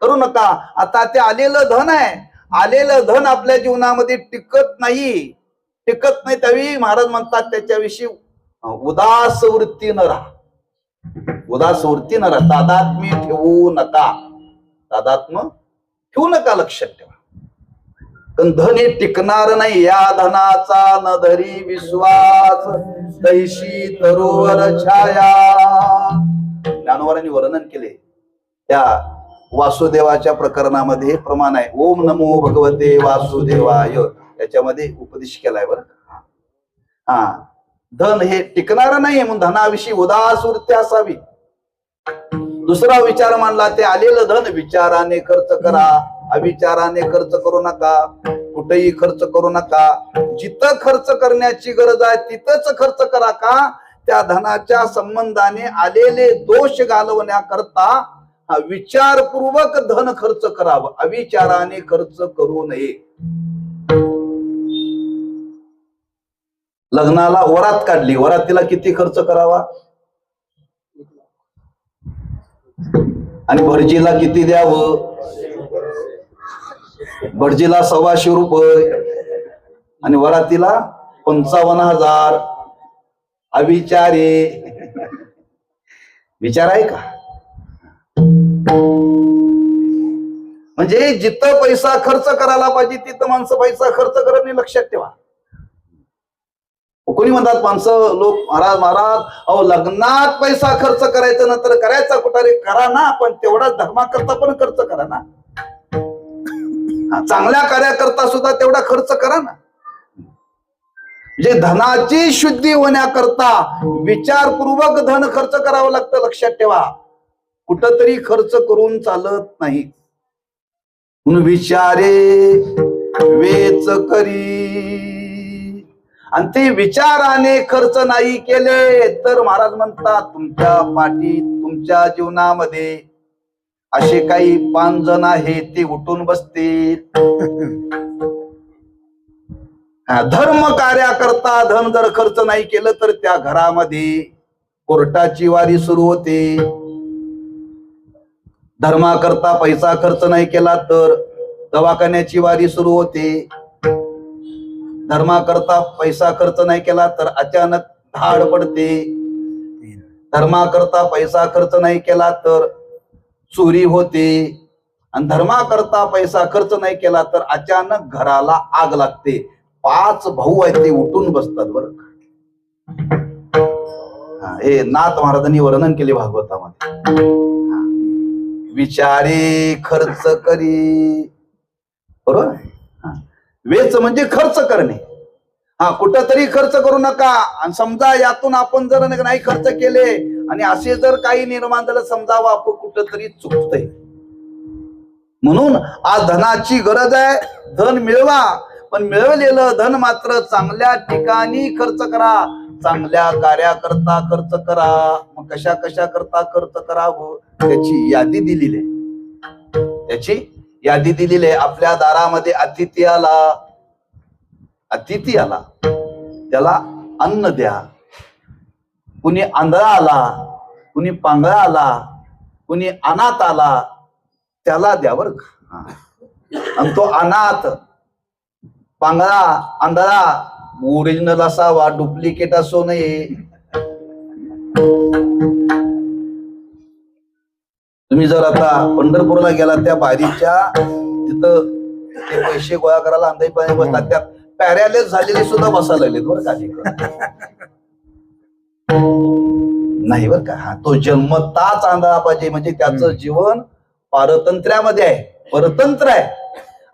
करू नका. आता ते आलेलं धन आहे, आलेलं धन आपल्या जीवनामध्ये टिकत नाही, टिकत नाही. त्यावेळी महाराज म्हणतात त्याच्याविषयी उदास वृत्ती न राहा, उदास वृत्ती न राहा. तादात्म्य ठेवू नका, तादात्म्य ठेवू नका. लक्षात ठेवा, पण धन हे टिकणार नाही. या धनाचा न धरी विश्वास, तैशी तरोवर छाया. ज्ञानोबांनी वर्णन केले त्या वासुदेवाच्या प्रकरणामध्ये. हे प्रमाण आहे, ओम नमो भगवते वासुदेवाय, याच्यामध्ये उपदेश केलाय बरं. हा, धन हे टिकणार नाही, म्हणून धनाविषयी उदास वृत्ती असावी. दुसरा विचार मांडला, ते आलेलं धन विचाराने खर्च करा, अविचाराने खर्च करू नका, कुठेही खर्च करू नका. जिथं खर्च करण्याची गरज आहे तिथंच खर्च करा. का? त्या धनाच्या संबंधाने आलेले दोष घालवण्याकरता विचारपूर्वक धन खर्च करावं, अविचाराने खर्च करू नये. लग्नाला वरात काढली, वरातीला किती खर्च करावा आणि भटजीला किती द्यावं? भटजीला 125 रुपये आणि वरातीला 55,000. अविचारे विचार आहे का? म्हणजे जिथं पैसा खर्च करायला पाहिजे तिथं माणसं पैसा खर्च करत नाही. लक्षात ठेवा. कोणी म्हणतात माणसं, लोक, महाराज महाराज अहो लग्नात पैसा खर्च करायचा नंतर करायचा कुठे? करा ना, पण तेवढाच धर्माकरता पण खर्च करा ना. चांगल्या कार्याकरता सुद्धा तेवढा खर्च करा ना. म्हणजे धनाची शुद्धी होण्याकरता विचारपूर्वक धन खर्च करावं लागतं. लक्षात ठेवा, कुठंतरी खर्च करून चालत नाही. म्हणून विचारे वेच करी, आणि ते विचाराने खर्च नाही केले तर महाराज म्हणतात तुमच्या पाठी तुमच्या जीवनामध्ये असे काही 5 जण आहेत ते उठून बसतील. धर्म कार्याकरता धन जर खर्च नाही केलं तर त्या घरामध्ये कोर्टाची वारी सुरू होते. धर्माकरता पैसा खर्च नाही केला तर दवाखान्याची वारी सुरू होते. धर्माकरता पैसा खर्च नाही केला तर अचानक धाड पडते. धर्माकरता पैसा खर्च नाही केला तर चोरी होते. आणि धर्माकरता पैसा खर्च नाही केला तर अचानक घराला आग लागते. 5 भाऊ आहेत ते उठून बसतात बरं. हे नाथ महाराजांनी वर्णन केले भागवतामध्ये. विचारे खर्च करी, बरोबर. वेच म्हणजे खर्च करणे. कुठंतरी खर्च करू नका. आणि समजा यातून आपण जर नाही खर्च केले आणि असे जर काही निर्माण झालं, समजावं आपण कुठंतरी चुकतंय. म्हणून आज धनाची गरज आहे. धन मिळवा, पण मिळवलेलं धन मात्र चांगल्या ठिकाणी खर्च करा. चांगल्या कार्याकरता खर्च करा. मग कशा कशा करता खर्च करावं त्याची यादी दिलेली आहे. त्याची यादी दिलेली आहे. आपल्या दारामध्ये अतिथी आला त्याला अन्न द्या. कुणी आंधळा आला, कुणी पांगळा आला, कुणी अनाथ आला त्याला द्या बरं का. आणि तो अनाथ, पांगळा, आंधळा ओरिजिनल असावा, डुप्लिकेट असो नये. तुम्ही जर आता पंढरपूरला गेला त्या बारीच्या तिथं ते पैसे गोळा करायला अंधाई पाणी बसतात. त्यात पॅरालाइज झालेले सुद्धा बसायला लागलेत बरं का. नाही बरं का. तो जन्मताच आंधळा पाहिजे, म्हणजे त्याचं जीवन पारतंत्र्यामध्ये आहे, परतंत्र आहे.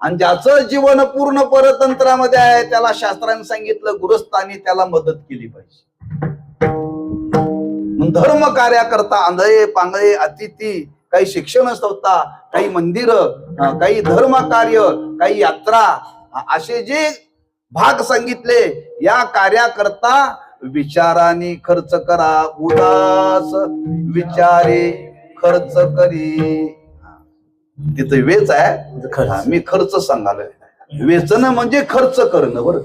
आणि ज्याचं जीवन पूर्ण परतंत्रामध्ये आहे त्याला शास्त्राने सांगितलं गुरुस्थानी त्याला मदत केली पाहिजे. धर्म कार्याकरता आंधळे पांगळे अतिथी, काही शिक्षण संस्था, काही मंदिर, काही धर्म कार्य, काही यात्रा, असे जे भाग सांगितले या कार्याकरता विचाराने खर्च करा. उदास विचारे खर्च करी. तिथे वेच आहे, मी खर्च सांगालोय. वेचन म्हणजे खर्च करणं बरं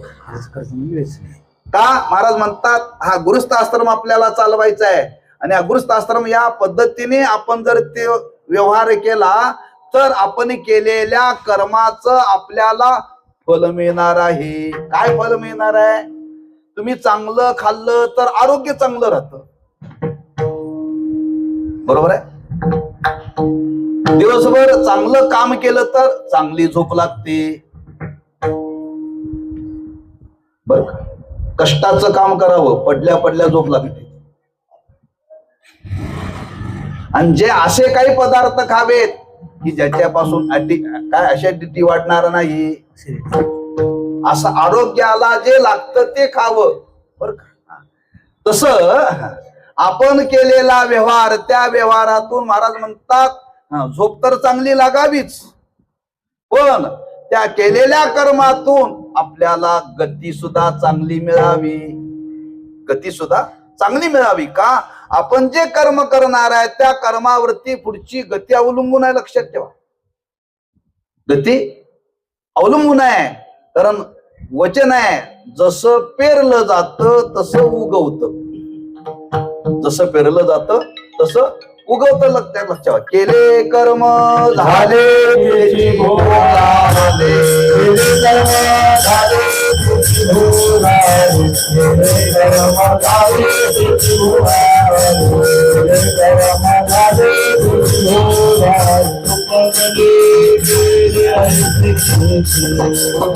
का. महाराज म्हणतात हा गृहस्थ आश्रम आपल्याला चालवायचा आहे. आणि हा गृहस्थ आश्रम या पद्धतीने आपण जर ते व्यवहार केला तर आपण केलेल्या कर्माचं आपल्याला फल मिळणार आहे. काय फल मिळणार आहे. तुम्ही चांगलं खाल्लं तर आरोग्य चांगलं राहतं, बरोबर आहे. दिवसभर चांगलं काम केलं तर चांगली झोप लागते, बर. कष्टाचं काम करावं, पडल्या पडल्या झोप लागते. आणि जे असे काही पदार्थ खावेत की ज्याच्यापासून काय ऍसिडिटी वाढणार नाही, असं आरोग्याला जे लागतं ते खावं बर का. तसं आपण केलेला व्यवहार, त्या व्यवहारातून महाराज म्हणतात झोप तर चांगली लागावीच, पण त्या केलेल्या कर्मातून आपल्याला गती सुद्धा चांगली मिळावी. गती सुद्धा चांगली मिळावी का. आपण जे कर्म करणार आहे त्या कर्मावरती पुढची गती अवलंबून आहे. लक्षात ठेवा, गती अवलंबून आहे. कारण वचन आहे जसं पेरलं जातं तसं उगवतं, जसं पेरलं जातं तसं उगवतं. लक्षात ठेवा. केले कर्म झाले त्याची भोगाले, केले कर्म झाले त्याची भोगाले, केले कर्म झाले त्याची भोगाले, केले कर्म झाले त्याची भोगाले. कर्म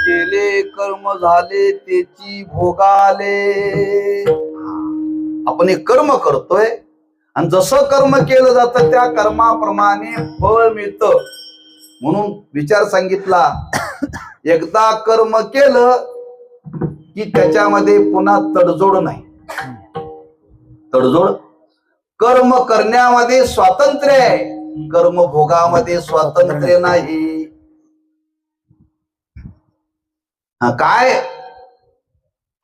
केले कर्म झाले त्याची भोगाले. आपण एक कर्म करतोय आणि जसं कर्म केलं जातं त्या कर्माप्रमाणे फळ मिळतं. म्हणून विचार सांगितला, एकदा कर्म केलं की त्याच्यामध्ये पुन्हा तडजोड नाही. तडजोड कर्म करण्यामध्ये स्वातंत्र्य आहे, कर्म भोगामध्ये स्वातंत्र्य नाही. काय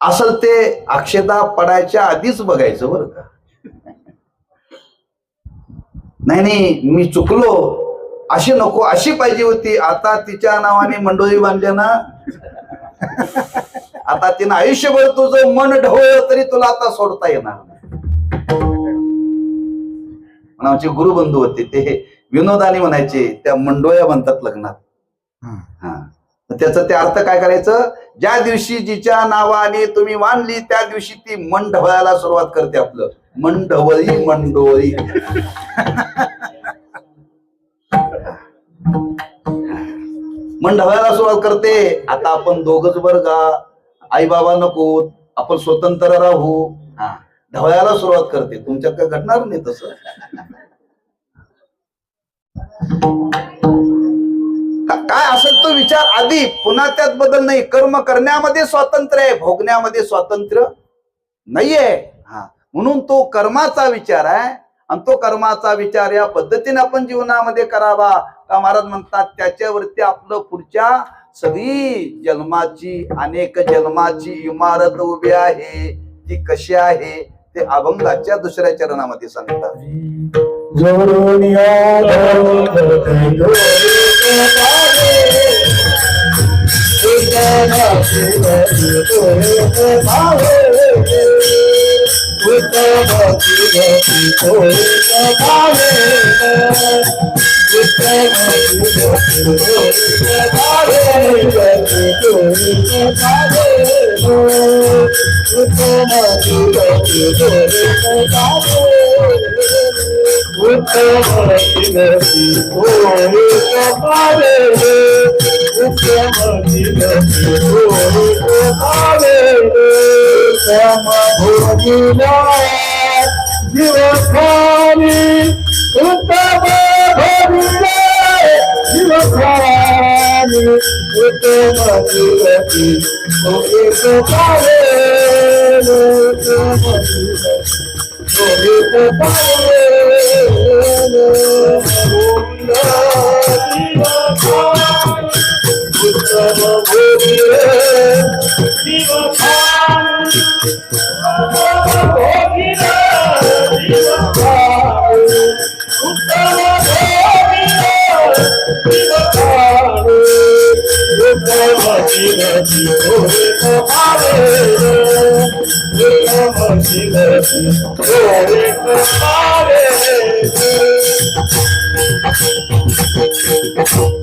असल ते अक्षता पडायच्या आधीच बघायचं बरं का. नाही मी चुकलो, अशी नको, अशी पाहिजे होती. आता तिच्या नावाने मंडोळी बांधल्या ना, आता तिनं आयुष्यभर तुझं मन ढवळलं तरी तुला आता सोडता येणार नाही. आमचे गुरुबंधू होते ते विनोदाने म्हणायचे, त्या मंडोळ्या बनतात लग्नात. हा, त्याचा ते अर्थ काय करायचं, ज्या दिवशी जिच्या नावाने तुम्ही मानली त्या दिवशी ती मन ढवळायला सुरुवात करते. आपलं मन ढवळी मंडोळी. मन ढवळायला सुरुवात करते. आता आपण दोघच बरं का, आई बाबा नको, आपण स्वतंत्र राहू. हा, ढवळायला सुरुवात करते. तुमच्यात काय घडणार नाही तसं. काय असेल तो विचार आधी, पुन्हा त्यात बदल नाही. कर्म करण्यामध्ये स्वातंत्र्य आहे, भोगण्यामध्ये स्वातंत्र्य नाहीये. हा, म्हणून तो कर्माचा विचार आहे आणि तो कर्माचा विचार या पद्धतीने आपण जीवनामध्ये करावा. का महाराज म्हणतात, त्याच्यावरती आपलं पुढच्या सगळी जन्माची, अनेक जन्माची इमारत उभी आहे. ती कशी आहे ते अभंगाच्या दुसऱ्या चरणामध्ये सांगतात.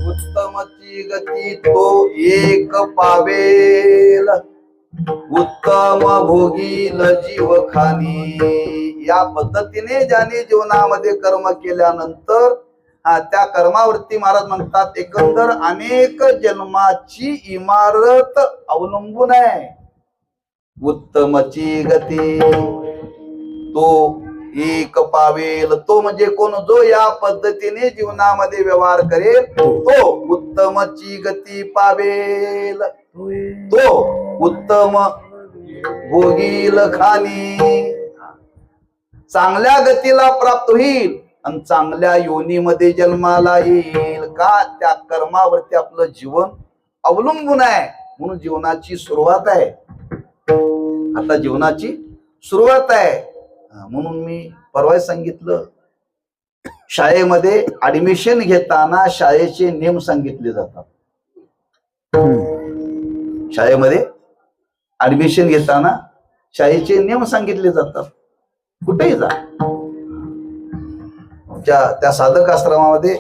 उत्तमची गती तो एक पावेल, उत्तम भोगील जीव खानी. या पद्धतीने ज्याने जीवनामध्ये कर्म केल्यानंतर त्या कर्मावरती महाराज म्हणतात, एकंदर अनेक जन्माची इमारत अवलंबून आहे. उत्तमची गती तो एक पावेल, तो म्हणजे कोण, जो या पद्धतीने जीवनामध्ये व्यवहार करेल तो उत्तमची गती पावेल. तो उत्तम भोगील खानी, चांगल्या गतीला प्राप्त होईल आणि चांगल्या योनीमध्ये जन्माला येईल. का, त्या कर्मावरती आपलं जीवन अवलंबून आहे. म्हणून जीवनाची सुरुवात आहे. आता जीवनाची सुरुवात आहे. म्हणून मी परवा सांगितलं, शाळेमध्ये ऍडमिशन घेताना शाळेचे नियम सांगितले जातात. शाळेमध्ये ऍडमिशन घेताना शाळेचे नियम सांगितले जातात. कुठेही जा, त्या साधक आश्रमामध्ये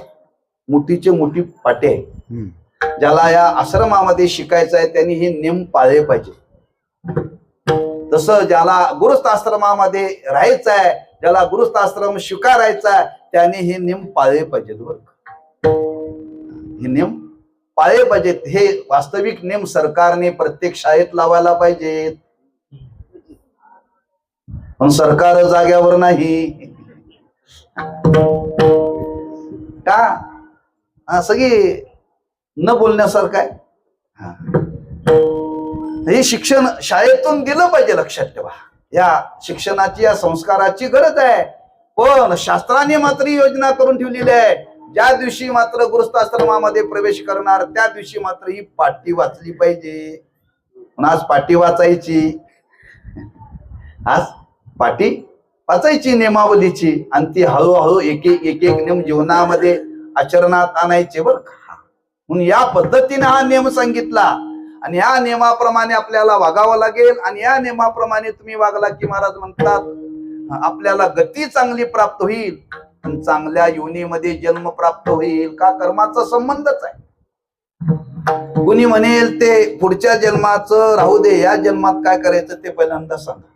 मोठीचे मोठी पाटे आहे. ज्याला या आश्रमामध्ये शिकायचं आहे त्यांनी हे नियम पाळले पाहिजे. तसं ज्याला गृहस्थ आश्रमामध्ये राहायचं आहे, ज्याला गृहस्थ आश्रम स्वीकारायचा आहे, त्याने हे नियम पाळले पाहिजेत. बरं, हे नियम पाळले पाहिजेत. हे वास्तविक नियम सरकारने प्रत्येक शाळेत लावायला पाहिजेत. पण सरकार जाग्यावर नाही का? सगळी न बोलण्यासारखं आहे. हे शिक्षण शाळेतून दिलं पाहिजे. लक्षात ठेवा, या शिक्षणाची, या संस्काराची गरज आहे. पण शास्त्राने मात्र योजना करून ठेवलेली आहे. ज्या दिवशी मात्र गृहस्थाश्रमामध्ये प्रवेश करणार त्या दिवशी मात्र ही पाटी वाचली पाहिजे. पण आज पाटी वाचायची, आज पाटी वाचायची नियमावलीची, आणि ती हळूहळू एक एक नियम जीवनामध्ये आचरणात आणायचे. बरं का? म्हणून या पद्धतीने हा नियम सांगितला, आणि या नियमाप्रमाणे आपल्याला वागावं लागेल. आणि या नियमाप्रमाणे तुम्ही वागला की महाराज म्हणतात आपल्याला गती चांगली प्राप्त होईल, आणि चांगल्या योनीमध्ये जन्म प्राप्त होईल. का? कर्माचा संबंधच आहे. कुणी म्हणेल ते पुढच्या जन्माचं राहू दे, या जन्मात काय करायचं ते पहिल्यांदा सांगा.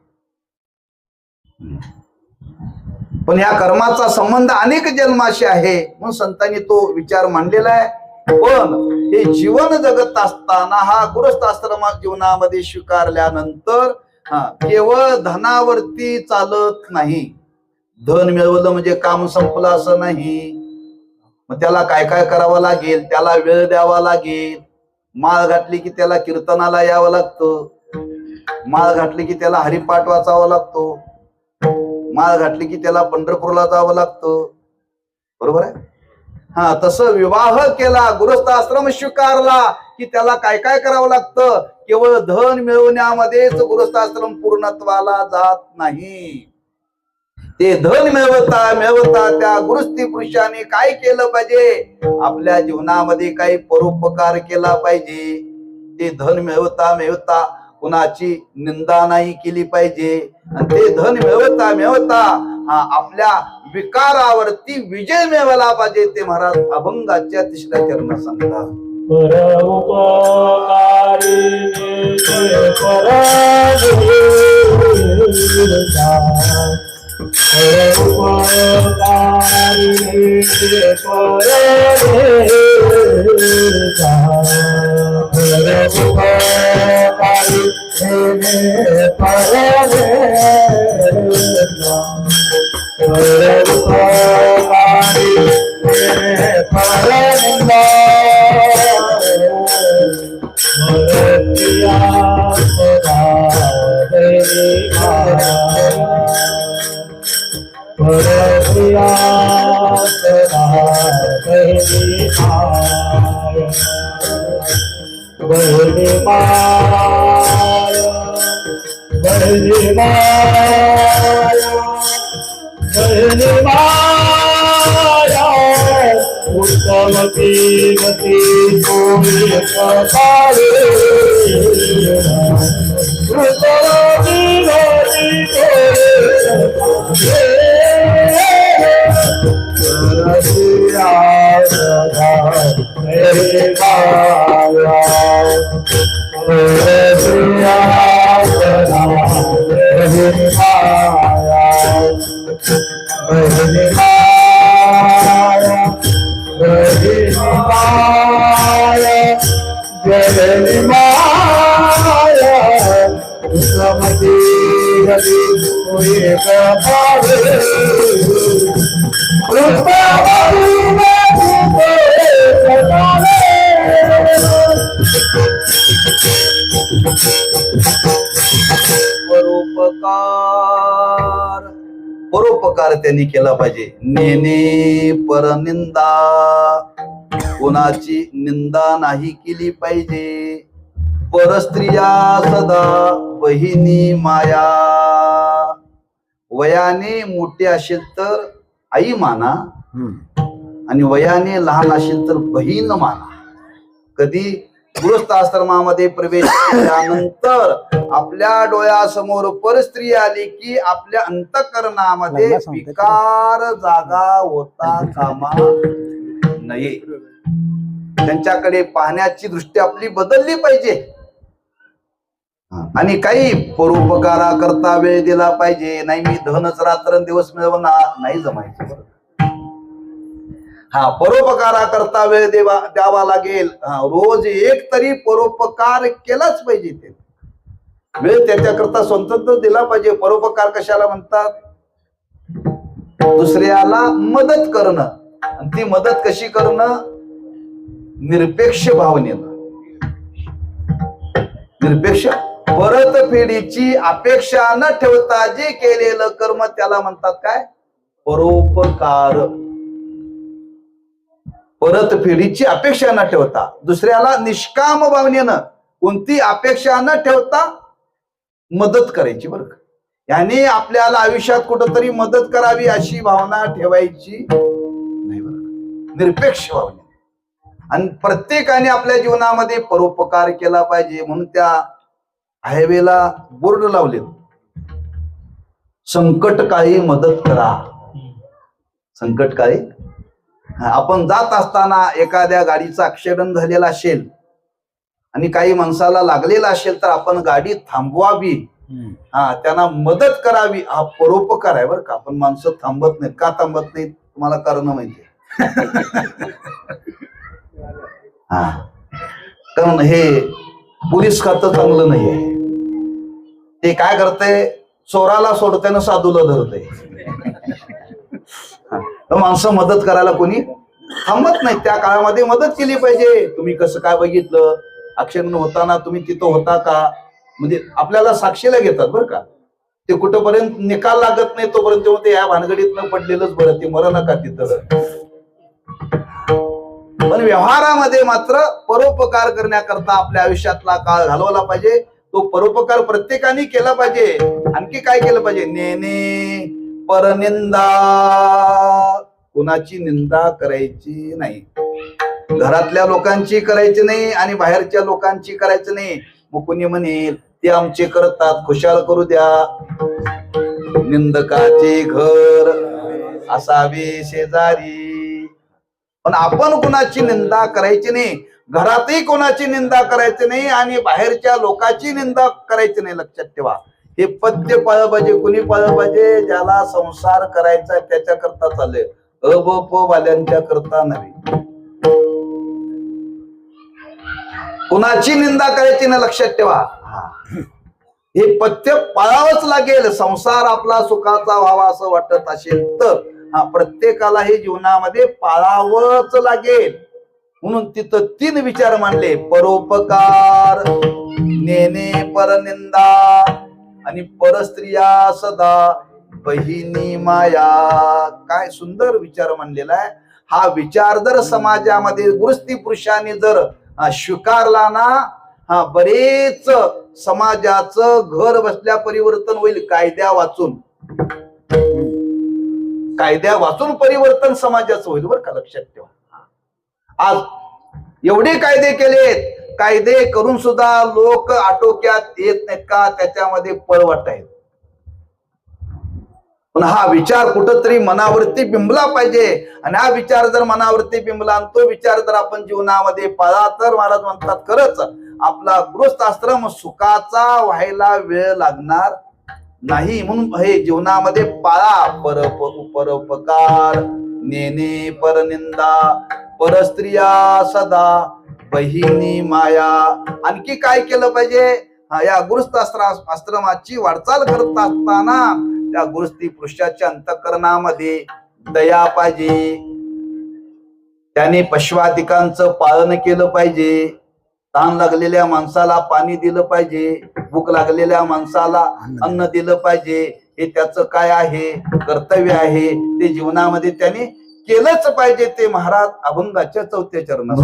पण या कर्माचा संबंध अनेक जन्माशी आहे, म्हणून संतांनी तो विचार मांडलेला आहे. पण हे जीवन जगत असताना हा गृहस्थ आश्रम जीवनामध्ये स्वीकारल्यानंतर केवळ धनावरती चालत नाही. धन मिळवलं म्हणजे काम संपलं असं नाही. मग त्याला काय काय करावं लागेल, त्याला वेळ द्यावा लागेल. माळ घातली की त्याला कीर्तनाला यावं लागतं, माळ घातली की त्याला हरिपाठ वाचावा लागतो, माळ घातली की त्याला पंढरपूरला जावं लागतं. बरोबर आहे? तसं विवाह केला, गृहस्थ आश्रम स्वीकारला की त्याला काय काय करावं लागतं. केवळ धन मिळवण्यामध्येच गृहस्थ आश्रम पूर्णत्वाला जात नाही. ते धन मिळवता त्या गृहस्थी पुरुषाने काय केलं पाहिजे, आपल्या जीवनामध्ये काही परोपकार केला पाहिजे. ते धन मिळवता कुणाची निंदा नाही केली पाहिजे. आणि ते धन मिळवता आपल्या विकारावरती विजय मिळवला पाहिजे. ते महाराज अभंगाच्या 3ऱ्या चरणात सांगतात. परोपकार त्यांनी केला पाहिजे. नेने परनिंदा, कोणाची निंदा नाही केली पाहिजे. परस्त्रिया सदा बहिणी माया. वयाने मोठे असेल तर आई माना आणि वयाने लहान असेल तर बहीण माना. कधी गृहस्थ आश्रमामध्ये प्रवेश केल्यानंतर आपल्या डोळ्यासमोर परस्त्री आली की आपल्या अंतःकरणामध्ये विकार जागा होता कामा नये. त्यांच्याकडे पाहण्याची दृष्टी आपली बदलली पाहिजे आणि काही परोपकारा करता वेळ दिला पाहिजे. नाही मी धनच रात्रंदिवस मिळवणार नाही, जमायचं. परोपकारा करता वेळ द्यावा लागेल. रोज एक तरी परोपकार केलाच पाहिजे. ते वेळ त्याच्याकरता स्वतंत्र दिला पाहिजे. परोपकार कशाला म्हणतात? दुसऱ्याला मदत करणं. आणि ती मदत कशी करणं? निरपेक्ष भावनेनं. निरपेक्ष परतफेडीची अपेक्षा न ठेवता जे केलेलं कर्म त्याला म्हणतात काय? परोपकार. परतफेडीची अपेक्षा न ठेवता दुसऱ्याला निष्काम भावनेनं कोणती अपेक्षा न ठेवता मदत करायची. बरं का, याने आपल्याला आयुष्यात कुठंतरी मदत करावी अशी भावना ठेवायची नाही. बरं, निरपेक्ष भावने. आणि प्रत्येकाने आपल्या जीवनामध्ये परोपकार केला पाहिजे. म्हणून त्या हायवेला बोर्ड लावले, संकट काळी मदत करा. संकट काळी आपण जात असताना एखाद्या गाडीचा ऍक्सिडेंट झालेला असेल आणि काही माणसाला लागलेला असेल तर आपण गाडी थांबवावी, त्यांना मदत करावी. हा परोपकार आहे. बरं का, आपण माणसं थांबत नाहीत. का थांबत नाहीत तुम्हाला कारण माहिती आहे? कारण हे पोलीस खातं चांगलं नाही आहे. ते काय करते? चोराला सोडते ना साधूला धरते. माणसं मदत करायला कोणी थांबत नाही. त्या काळामध्ये मदत केली पाहिजे. तुम्ही कसं काय बघितलं? ऍक्सिडेंट होताना तुम्ही तिथं होता का? म्हणजे आपल्याला साक्षीला घेतात. बरं का, ते कुठंपर्यंत निकाल लागत नाही तोपर्यंत ते या भानगडीत न पडलेलंच बरं. ते मर नका तिथं. पण व्यवहारामध्ये मात्र परोपकार करण्याकरता आपल्या आयुष्यातला काळ घालवला पाहिजे. तो परोपकार प्रत्येकाने केला पाहिजे. आणखी काय केलं पाहिजे? नेने परनिंदा. कुणाची निंदा करायची नाही. घरातल्या लोकांची करायची नाही आणि बाहेरच्या लोकांची करायची नाही. मग कुणी म्हणेल ते आमचे करतात, खुशाल करू द्या. निंदकाचे घर असावे शेजारी. पण आपण कुणाची निंदा करायची नाही. घरातही कोणाची निंदा करायची नाही आणि बाहेरच्या लोकांची निंदा करायची नाही. लक्षात ठेवा, हे पथ्य पाळलं पाहिजे. कुणी पाळलं पाहिजे? ज्याला संसार करायचा त्याच्या करता चालले, अबप वाल्यांच्या करता नव्हे. कुणाची निंदा करायची ना, लक्षात ठेवा. हे पथ्य पाळावंच लागेल. संसार आपला सुखाचा व्हावा असं वाटत असेल तर प्रत्येकाला हे जीवनामध्ये पाळावंच लागेल. म्हणून तिथं 3 विचार मांडले: परोपकार, नेने परनिंदा आणि परस्त्रिया सदा बहिणी माया. काय सुंदर विचार मांडलेला आहे. हा विचार जर समाजामध्ये गृहस्थी पुरुषांनी जर स्वीकारला ना, बरेच समाजाचं घर बसल्या परिवर्तन होईल. कायद्या वाचून परिवर्तन समाजाचं होईल. बरं का, लक्षात ठेवा. आज एवढे कायदे केलेत, कायदे करून सुद्धा लोक आटोक्यात येत नाहीत का? त्याच्यामध्ये पळवाट आहेत. पण हा विचार कुठंतरी मनावरती बिंबला पाहिजे. आणि हा विचार जर मनावरती बिंबला आणि तो विचार जर आपण जीवनामध्ये पाळला तर महाराज म्हणतात खरंच आपला गृहस्थ आश्रम सुखाचा व्हायला वेळ लागणार नाही. म्हणून हे जीवनामध्ये पाळा. परोपकार, नेने परनिंदा, परस्त्रिया सदा बहिणी माया. आणखी काय केलं पाहिजे? या गृहस्थ आश्रमाची वाटचाल करत असताना त्या गृहस्थी पुरुषाच्या अंतःकरणामध्ये दया पाहिजे. त्याने पशवाधिकांचं पालन केलं पाहिजे. तहान लागलेल्या माणसाला पाणी दिलं पाहिजे. भूक लागलेल्या माणसाला अन्न दिलं पाहिजे. हे त्याचं काय आहे? कर्तव्य आहे. ते जीवनामध्ये त्याने केलंच पाहिजे. ते महाराज अभंगाच्या 4थ्या चरणात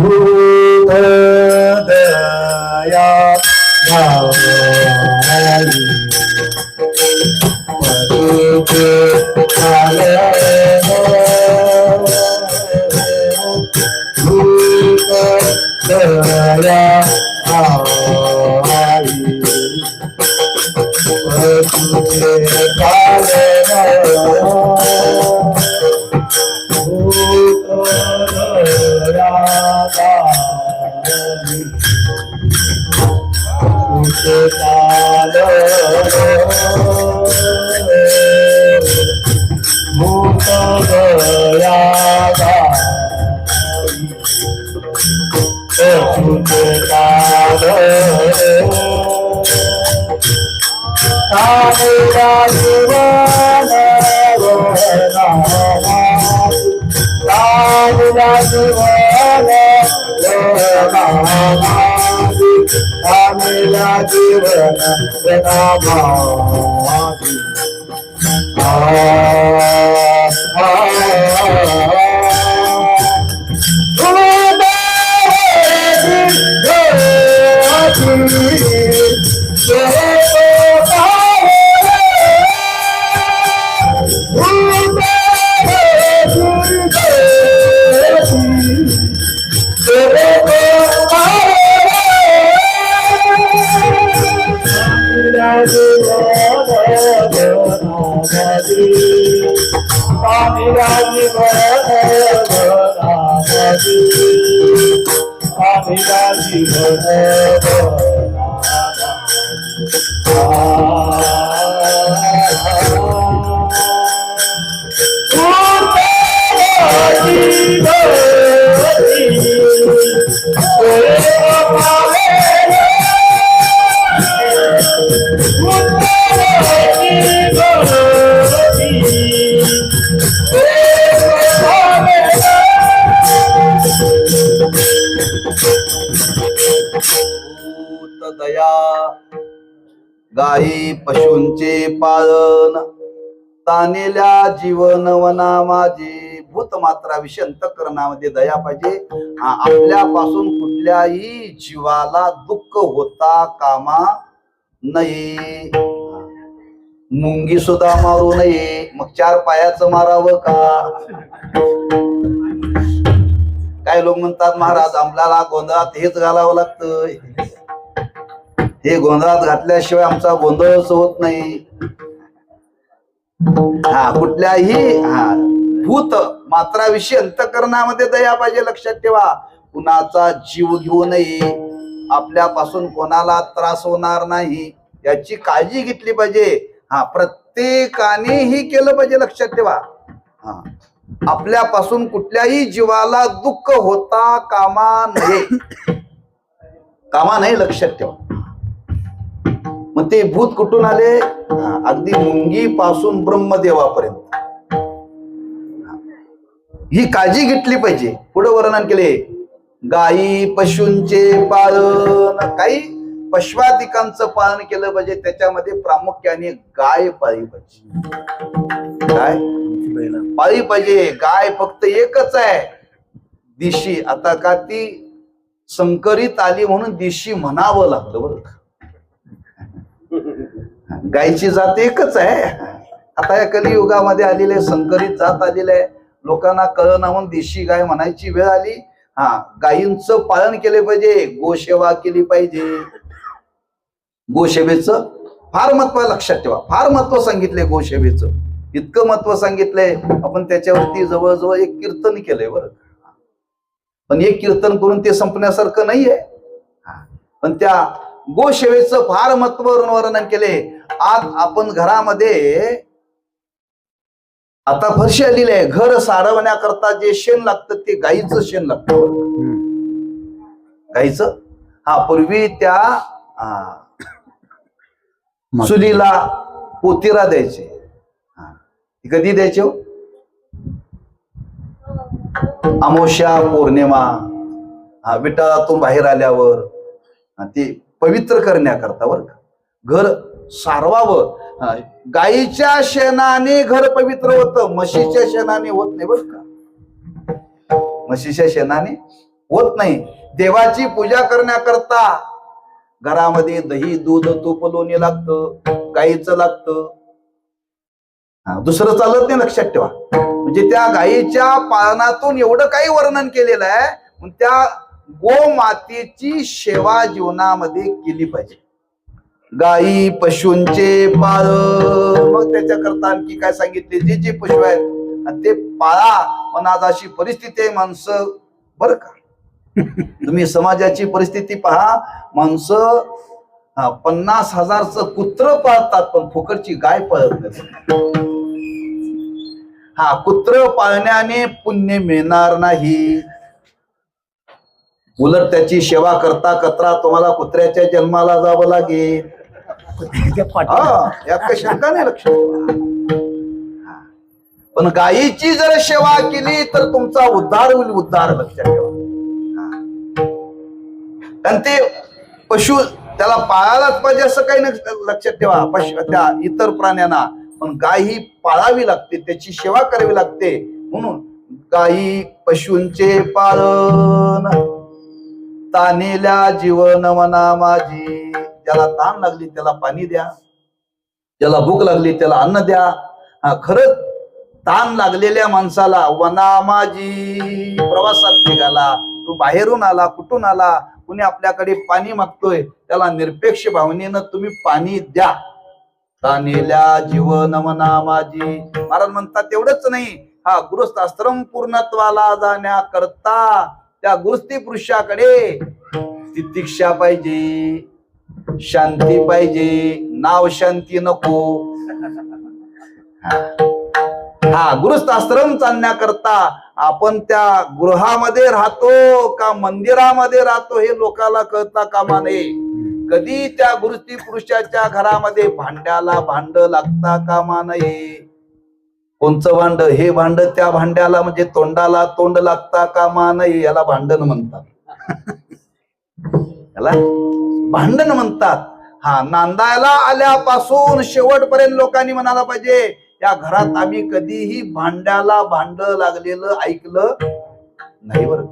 दया गायी पशूंचे पालन तानेल्या जीवन वना माझे भूत मात्रा विषय अंतःकरणामध्ये दया पाहिजे. आपल्यापासून कुठल्याही जीवाला दुःख होता कामा नये. मुंगी सुद्धा मारू नये. मग चार पायाचं मारावं का? काय लोक म्हणतात महाराज आपल्याला गोंधळात हेच घालावं लागतं. हे गोंधळात घातल्याशिवाय आमचा गोंधळच होत नाही. कुठल्याही भूत मात्राविषयी अंतःकरणामध्ये दया पाहिजे. लक्षात ठेवा, कुणाचा जीव घेऊ नये. आपल्यापासून कोणाला त्रास होणार नाही याची काळजी घेतली पाहिजे. प्रत्येकाने ही केलं पाहिजे. लक्षात ठेवा, आपल्यापासून कुठल्याही जीवाला दुःख होता कामा नये. कामा नाही. लक्षात ठेवा. मग ते भूत कुठून आले? अगदी मुंगी पासून ब्रह्मदेवापर्यंत ही काळजी घेतली पाहिजे. पुढे वर्णन केले, गायी पशूंचे पालन. काही पशवादिकांचं पालन केलं पाहिजे. त्याच्यामध्ये प्रामुख्याने गाय पाळली पाहिजे. गाय पाळली पाहिजे. गाय फक्त एकच आहे दिशी. आता का ती संकरित आली म्हणून दिशी म्हणावं लागतं बरं. गायची जात एकच आहे. आता या कलियुगामध्ये आलेले संकरित जात आलेले आहे. लोकांना कळना म्हणून देशी गाय म्हणायची वेळ आली. गायींचं पालन केले पाहिजे. गोसेवा केली पाहिजे. गोसेवेचं फार महत्व लक्षात ठेवा. फार महत्व सांगितलंय गोसेवेचं. इतकं महत्व सांगितलंय आपण त्याच्यावरती जवळजवळ एक कीर्तन केलंय बरं. पण एक कीर्तन करून ते संपण्यासारखं नाहीये. पण त्या गोसेवेचं फार महत्व वर्णन केले. आज आपण घरामध्ये आता फरशी आलेली आहे. घर सारवण्याकरता जे शेण लागतं ते गाईचं शेण लागतं. गाईचं पूर्वी त्या चुलीला पोतिरा द्यायचे. कधी द्यायचे? अमावस्या पौर्णिमा विटाळातून बाहेर आल्यावर ते पवित्र करण्याकरता बरं. घर सारवावं. गाईच्या शेणाने घर पवित्र होतं. म्हशीच्या शेणाने होत नाही बरं का. म्हशीच्या शेणाने होत नाही. देवाची पूजा करण्याकरता घरामध्ये दही दूध तूप लोणी लागतं, गाईचं लागतं. दुसरं चालत नाही, लक्षात ठेवा. म्हणजे त्या गायीच्या पालनातून एवढं काही वर्णन केलेलं आहे. पण त्या गोमातेची सेवा जीवनामध्ये केली पाहिजे. गायी पशूंचे पाळ, मग त्याच्याकरता आणखी काय सांगितले, जे जे पशु आहेत ते पाळा. पण आज अशी परिस्थिती आहे माणसं, बर का, तुम्ही समाजाची परिस्थिती पहा. माणसं 50,000चं कुत्र पाळतात पण फुकटची गाय पाळत नाही. कुत्र पाळण्याने पुण्य मिळणार नाही, उलट त्याची सेवा करता करता तुम्हाला कुत्र्याच्या जन्माला जावं लागेल. यात काही शंका नाही, लक्षात ठेवा. पण गायीची जर सेवा केली तर तुमचा उद्धार होईल, उद्धार, लक्षात ठेवा. आणि ते पशु त्याला पाळायलाच पाहिजे असं काही नाही, लक्षात ठेवा. पशु त्या इतर प्राण्यांना, पण गाय ही पाळावी लागते, त्याची सेवा करावी लागते. म्हणून गायी पशूंचे पालन, तानेल्या जीवन मना माझी. ज्याला ताण लागली त्याला पाणी द्या, ज्याला भूक लागली त्याला अन्न द्या. खरंच ताण लागलेल्या माणसाला वना माझी, प्रवासात निघाला, तू बाहेरून आला, कुठून आला, कुणी आपल्याकडे पाणी मागतोय, त्याला निरपेक्ष भावनेनं तुम्ही पाणी द्या. तानेल्या जीवन मना माझी. महाराज म्हणतात एवढंच नाही, गृहस्थाश्रम पूर्णत्वाला जाण्याकरता त्या गृहस्थी पुरुषाकडे तितिक्षा पाहिजे, शांती पाहिजे, नाव शांती नको. गृहस्थाश्रम चालण्याकरता आपण त्या गृहामध्ये राहतो का मंदिरामध्ये राहतो हे लोकाला कळता कामा नये. कधी त्या गृहस्थी पुरुषाच्या घरामध्ये भांड्याला भांड लागता कामा नये. कोणचं भांड? हे भांड त्या भांड्याला, म्हणजे तोंडाला तोंड लागता कामा नये. याला भांडण म्हणतात, याला भांडण म्हणतात. नांदायला आल्यापासून शेवटपर्यंत लोकांनी म्हणायला पाहिजे, या घरात आम्ही कधीही भांड्याला भांड लागलेलं ऐकलं नाही बरं.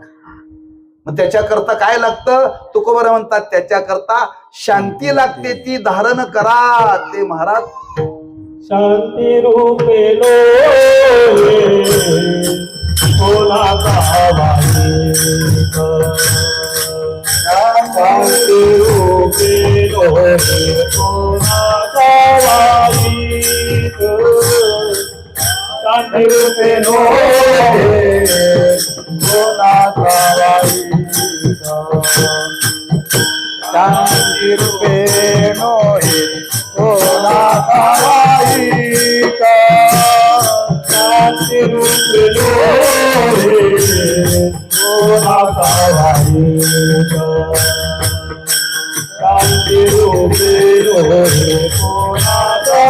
मग त्याच्याकरता काय लागतं? तुकोबरा म्हणतात त्याच्याकरता शांती लागते, ती धारण करा. ते महाराज शांती रूपे लोहे कोणाचा शांती रूपे लोहे कोणाचा शांती रूपे लोहे कोणाचा शांती रूपे लोहे कोणाचा शांती रूपे लोहे कोणाचा शांती रूपे लोहे कोणाचा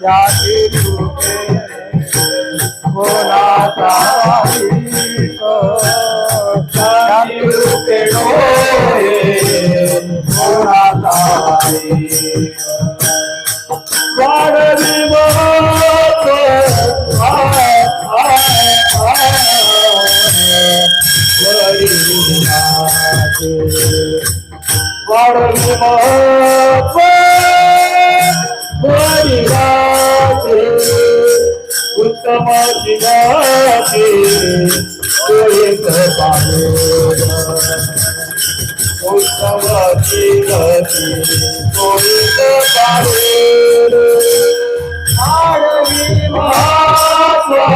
शांती रूपे कोणाचा शांती रूपे लोहे कोणाचा वाढली उत्तम दिनाचे उत्तम दिनाची कोणीत पाहिल आडवी महात्मा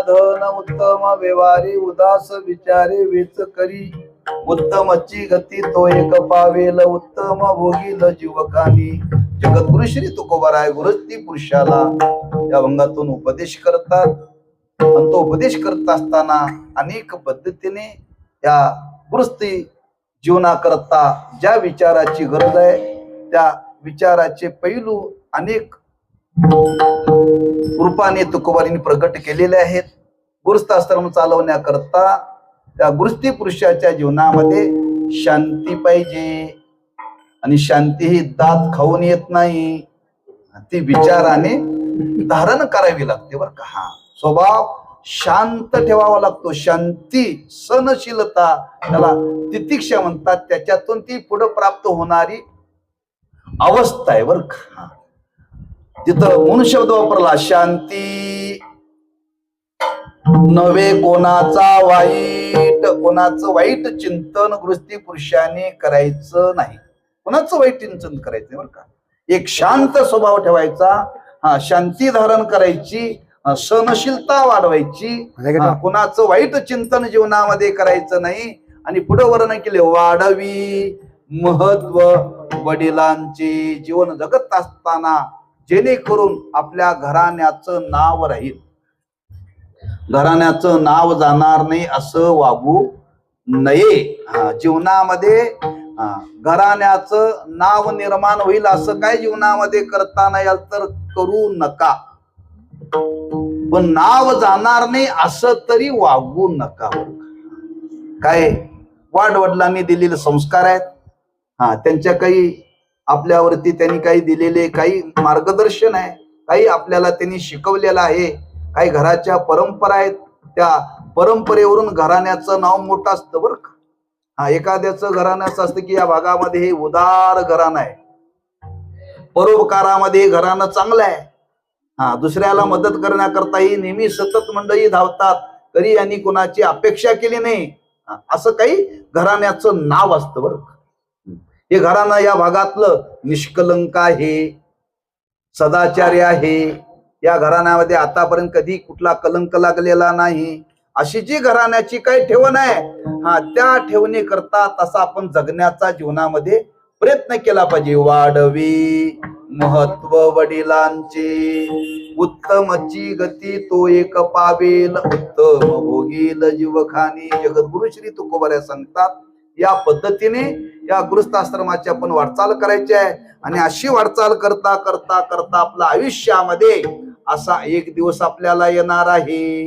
धन उत्तम व्यवहारी उदास विचारे वेच करी उत्तमची गती तो एक पावेल उत्तम भोगील जीवकानी. जगद्गुरु श्री तुकोबाराय गुरुस्ती पुरुषाला या अभंगातून उपदेश करतात. आणि तो उपदेश करत असताना अनेक पद्धतीने या गृहस्थी जीवनाकरता ज्या विचाराची गरज आहे त्या विचाराचे पैलू अनेक रूपाने तुकोबारींनी प्रकट केलेले आहेत. गृहस्थाश्रम चालवण्याकरता त्या गृहस्थी पुरुषाच्या जीवनामध्ये शांती पाहिजे. आणि शांती ही दात खाऊन येत नाही, ती विचाराने धारण करावी लागते बरं का. हा स्वभाव शांत ठेवावा लागतो. शांती सहनशीलता त्याला तितिक्षा म्हणतात. त्याच्यातून ती पुढे प्राप्त होणारी अवस्था आहे बरं का. तिथं म्हणून शब्द वापरला शांती नवे कोणाचा वाईट. कोणाचं वाईट चिंतन गृहस्थी पुरुषाने करायचं नाही. कोणाचं वाईट चिंतन करायचं बरं का. एक शांत स्वभाव ठेवायचा. हा शांती धारण करायची, सहनशीलता वाढवायची. कोणाचं वाईट चिंतन जीवनामध्ये करायचं नाही. आणि पुढे वर्णन केले वाढवी महत्व वडिलांचे. जीवन जगत असताना जेणेकरून आपल्या घराण्याचं नाव राहील, घराण्याचं नाव जाणार नाही असं वागू नये. जीवनामध्ये घराण्याचं नाव निर्माण होईल असं काय जीवनामध्ये करता नाही आलं तर करू नका. पण नाव जाणार नाही असं तरी वागू नका. काय वाडवडिलांनी दिलेले संस्कार आहेत. त्यांच्या काही आपल्यावरती त्यांनी काही दिलेले काही मार्गदर्शन आहे, काही आपल्याला त्यांनी शिकवलेलं आहे, काही घराच्या परंपरा आहेत. त्या परंपरेवरून घराण्याचं नाव मोठं असतं बरं का. एखाद्याचं घराणं असतं की या भागामध्ये हे उदार घराणं आहे, परोपकारामध्ये घराणं चांगलं आहे. दुसऱ्याला मदत करण्याकरताही नेहमी सतत मंडळी धावतात, तरी यांनी कोणाची अपेक्षा केली नाही असं काही घराण्याचं नाव असतं बरं. हे घराणं या भागातलं निष्कलंक आहे, सदाचार्य आहे. या घराण्यामध्ये आतापर्यंत कधी कुठला कलंक लागलेला नाही. अशी जी घराण्याची काही ठेवण आहे त्या ठेवणी करता तसा आपण जगण्याचा जीवनामध्ये प्रयत्न केला पाहिजे. वाढवी महत्व वडिलांचे उत्तमची गती तो एक पावेल उत्तम भोगील जीवखानी. जगद्गुरु श्री तुकोबाऱ्या सांगतात या पद्धतीने या गृहस्थाश्रमाची आपण वाटचाल करायची आहे. आणि अशी वाटचाल करता करता करता आपल्या आयुष्यामध्ये असा एक दिवस आपल्याला येणार आहे.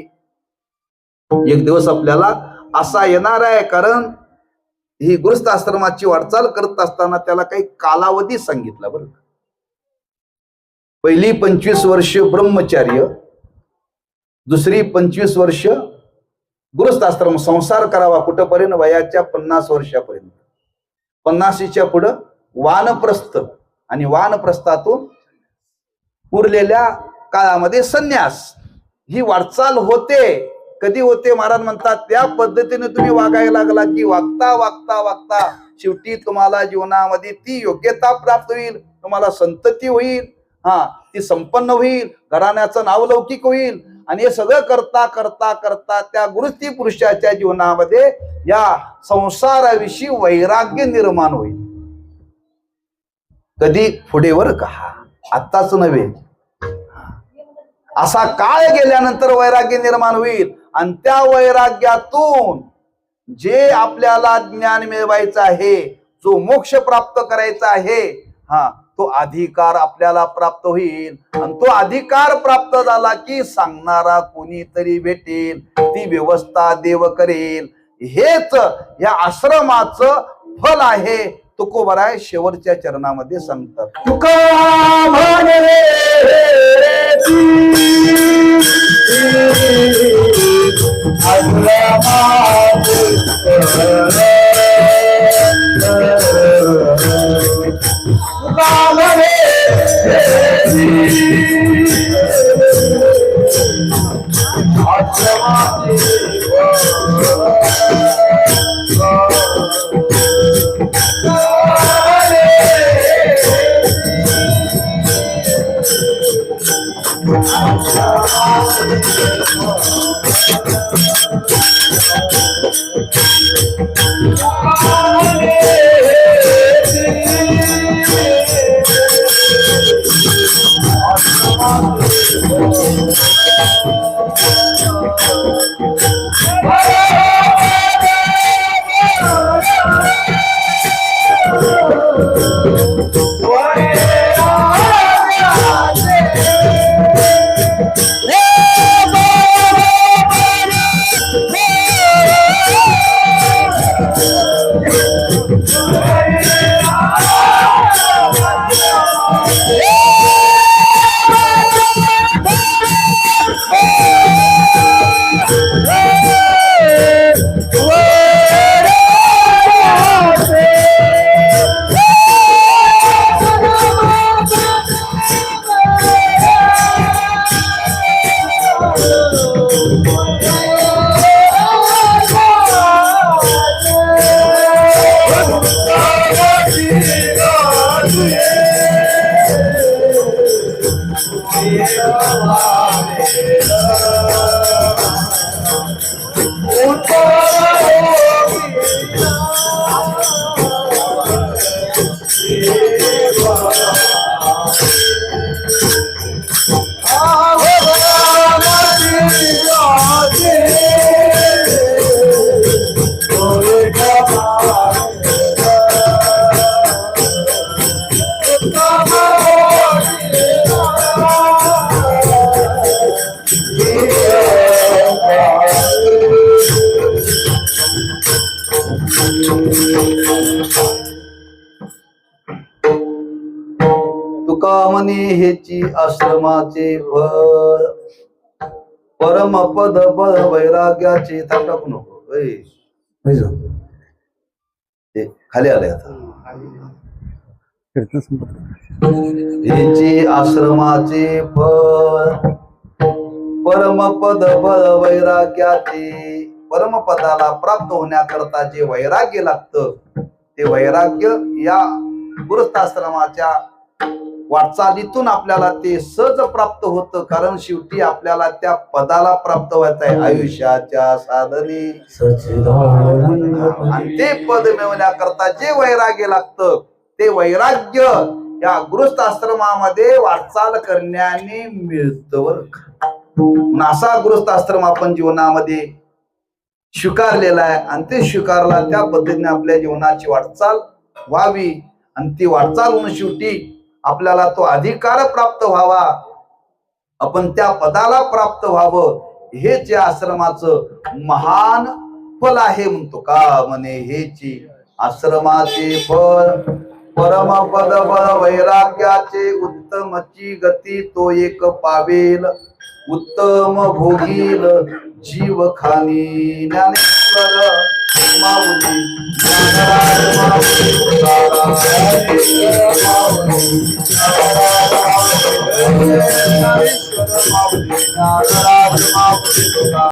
एक दिवस आपल्याला असा येणार आहे. कारण ही गृहस्थाश्रमाची वाटचाल करत असताना त्याला काही कालावधी सांगितला बरं. पहिली 25 वर्ष ब्रह्मचर्य, दुसरी 25 वर्ष गृहस्थाश्रम संसार करावा कुठपर्यंत वयाच्या 50 वर्षापर्यंत. 50च्या पुढं वानप्रस्थ आणि वानप्रस्थातून उरलेल्या काळामध्ये संन्यास. ही वाटचाल होते. कधी होते महाराज म्हणतात त्या पद्धतीने तुम्ही वागायला लागला की वागता वागता वागता शेवटी तुम्हाला जीवनामध्ये ती योग्यता प्राप्त होईल, तुम्हाला संतती होईल, ती संपन्न होईल, घराण्याचं नाव लौकिक होईल. आणि हे सगळं करता करता करता त्या गृहस्थी पुरुषाच्या जीवनामध्ये या संसाराविषयी वैराग्य निर्माण होईल. कधी पुढे वर का, आत्ताच नव्हे. असा काळ गेल्यानंतर वैराग्य निर्माण होईल. आणि त्या वैराग्यातून जे आपल्याला ज्ञान मिळवायचं आहे, जो मोक्ष प्राप्त करायचा आहे, तो अधिकार आपल्याला प्राप्त होईल. आणि तो अधिकार प्राप्त झाला की सांगणारा कोणीतरी भेटेल, ती व्यवस्था देव करेल. हेच या आश्रमाचं फल आहे. तुकोबाराय शेवटच्या चरणामध्ये सांगतात. तुका म्हणे तुका म्हणे हेची आश्रमाचे फळ परमपद बळ वैराग्याचे टाकू नको ते खाली आले आता हेची आश्रमाचे फळ परमपद बळ वैराग्याचे परमपदाला प्राप्त होण्याकरता जे वैराग्य लागतं ते वैराग्य या गृहस्थाश्रमाच्या वाटचालीतून आपल्याला ते सहज प्राप्त होतं. कारण शेवटी आपल्याला त्या पदाला प्राप्त व्हायचं आहे आयुष्याच्या साधने आणि ते पद मिळवण्याकरता जे वैराग्य लागतं ते वैराग्य या गृहस्थाश्रमामध्ये वाटचाल करण्याने मिळतं. असा गृहस्थाश्रम आपण जीवनामध्ये स्वीकारलेला आहे आणि ते स्वीकारला त्या पद्धतीने आपल्या जीवनाची वाटचाल व्हावी आणि ती वाटचाल होऊन शेवटी आपल्याला तो अधिकार प्राप्त व्हावा, आपण त्या पदाला प्राप्त व्हावं, हेच या आश्रमाचं महान फल आहे. म्हणतो का म्हणे हेची आश्रमाचे फळ परमपद बळ वैराग्याचे उत्तमची गती तो एक पावेल उत्तम भोगील जीव खानी ज्ञानेश्वर माऊली ज्ञानराज माऊली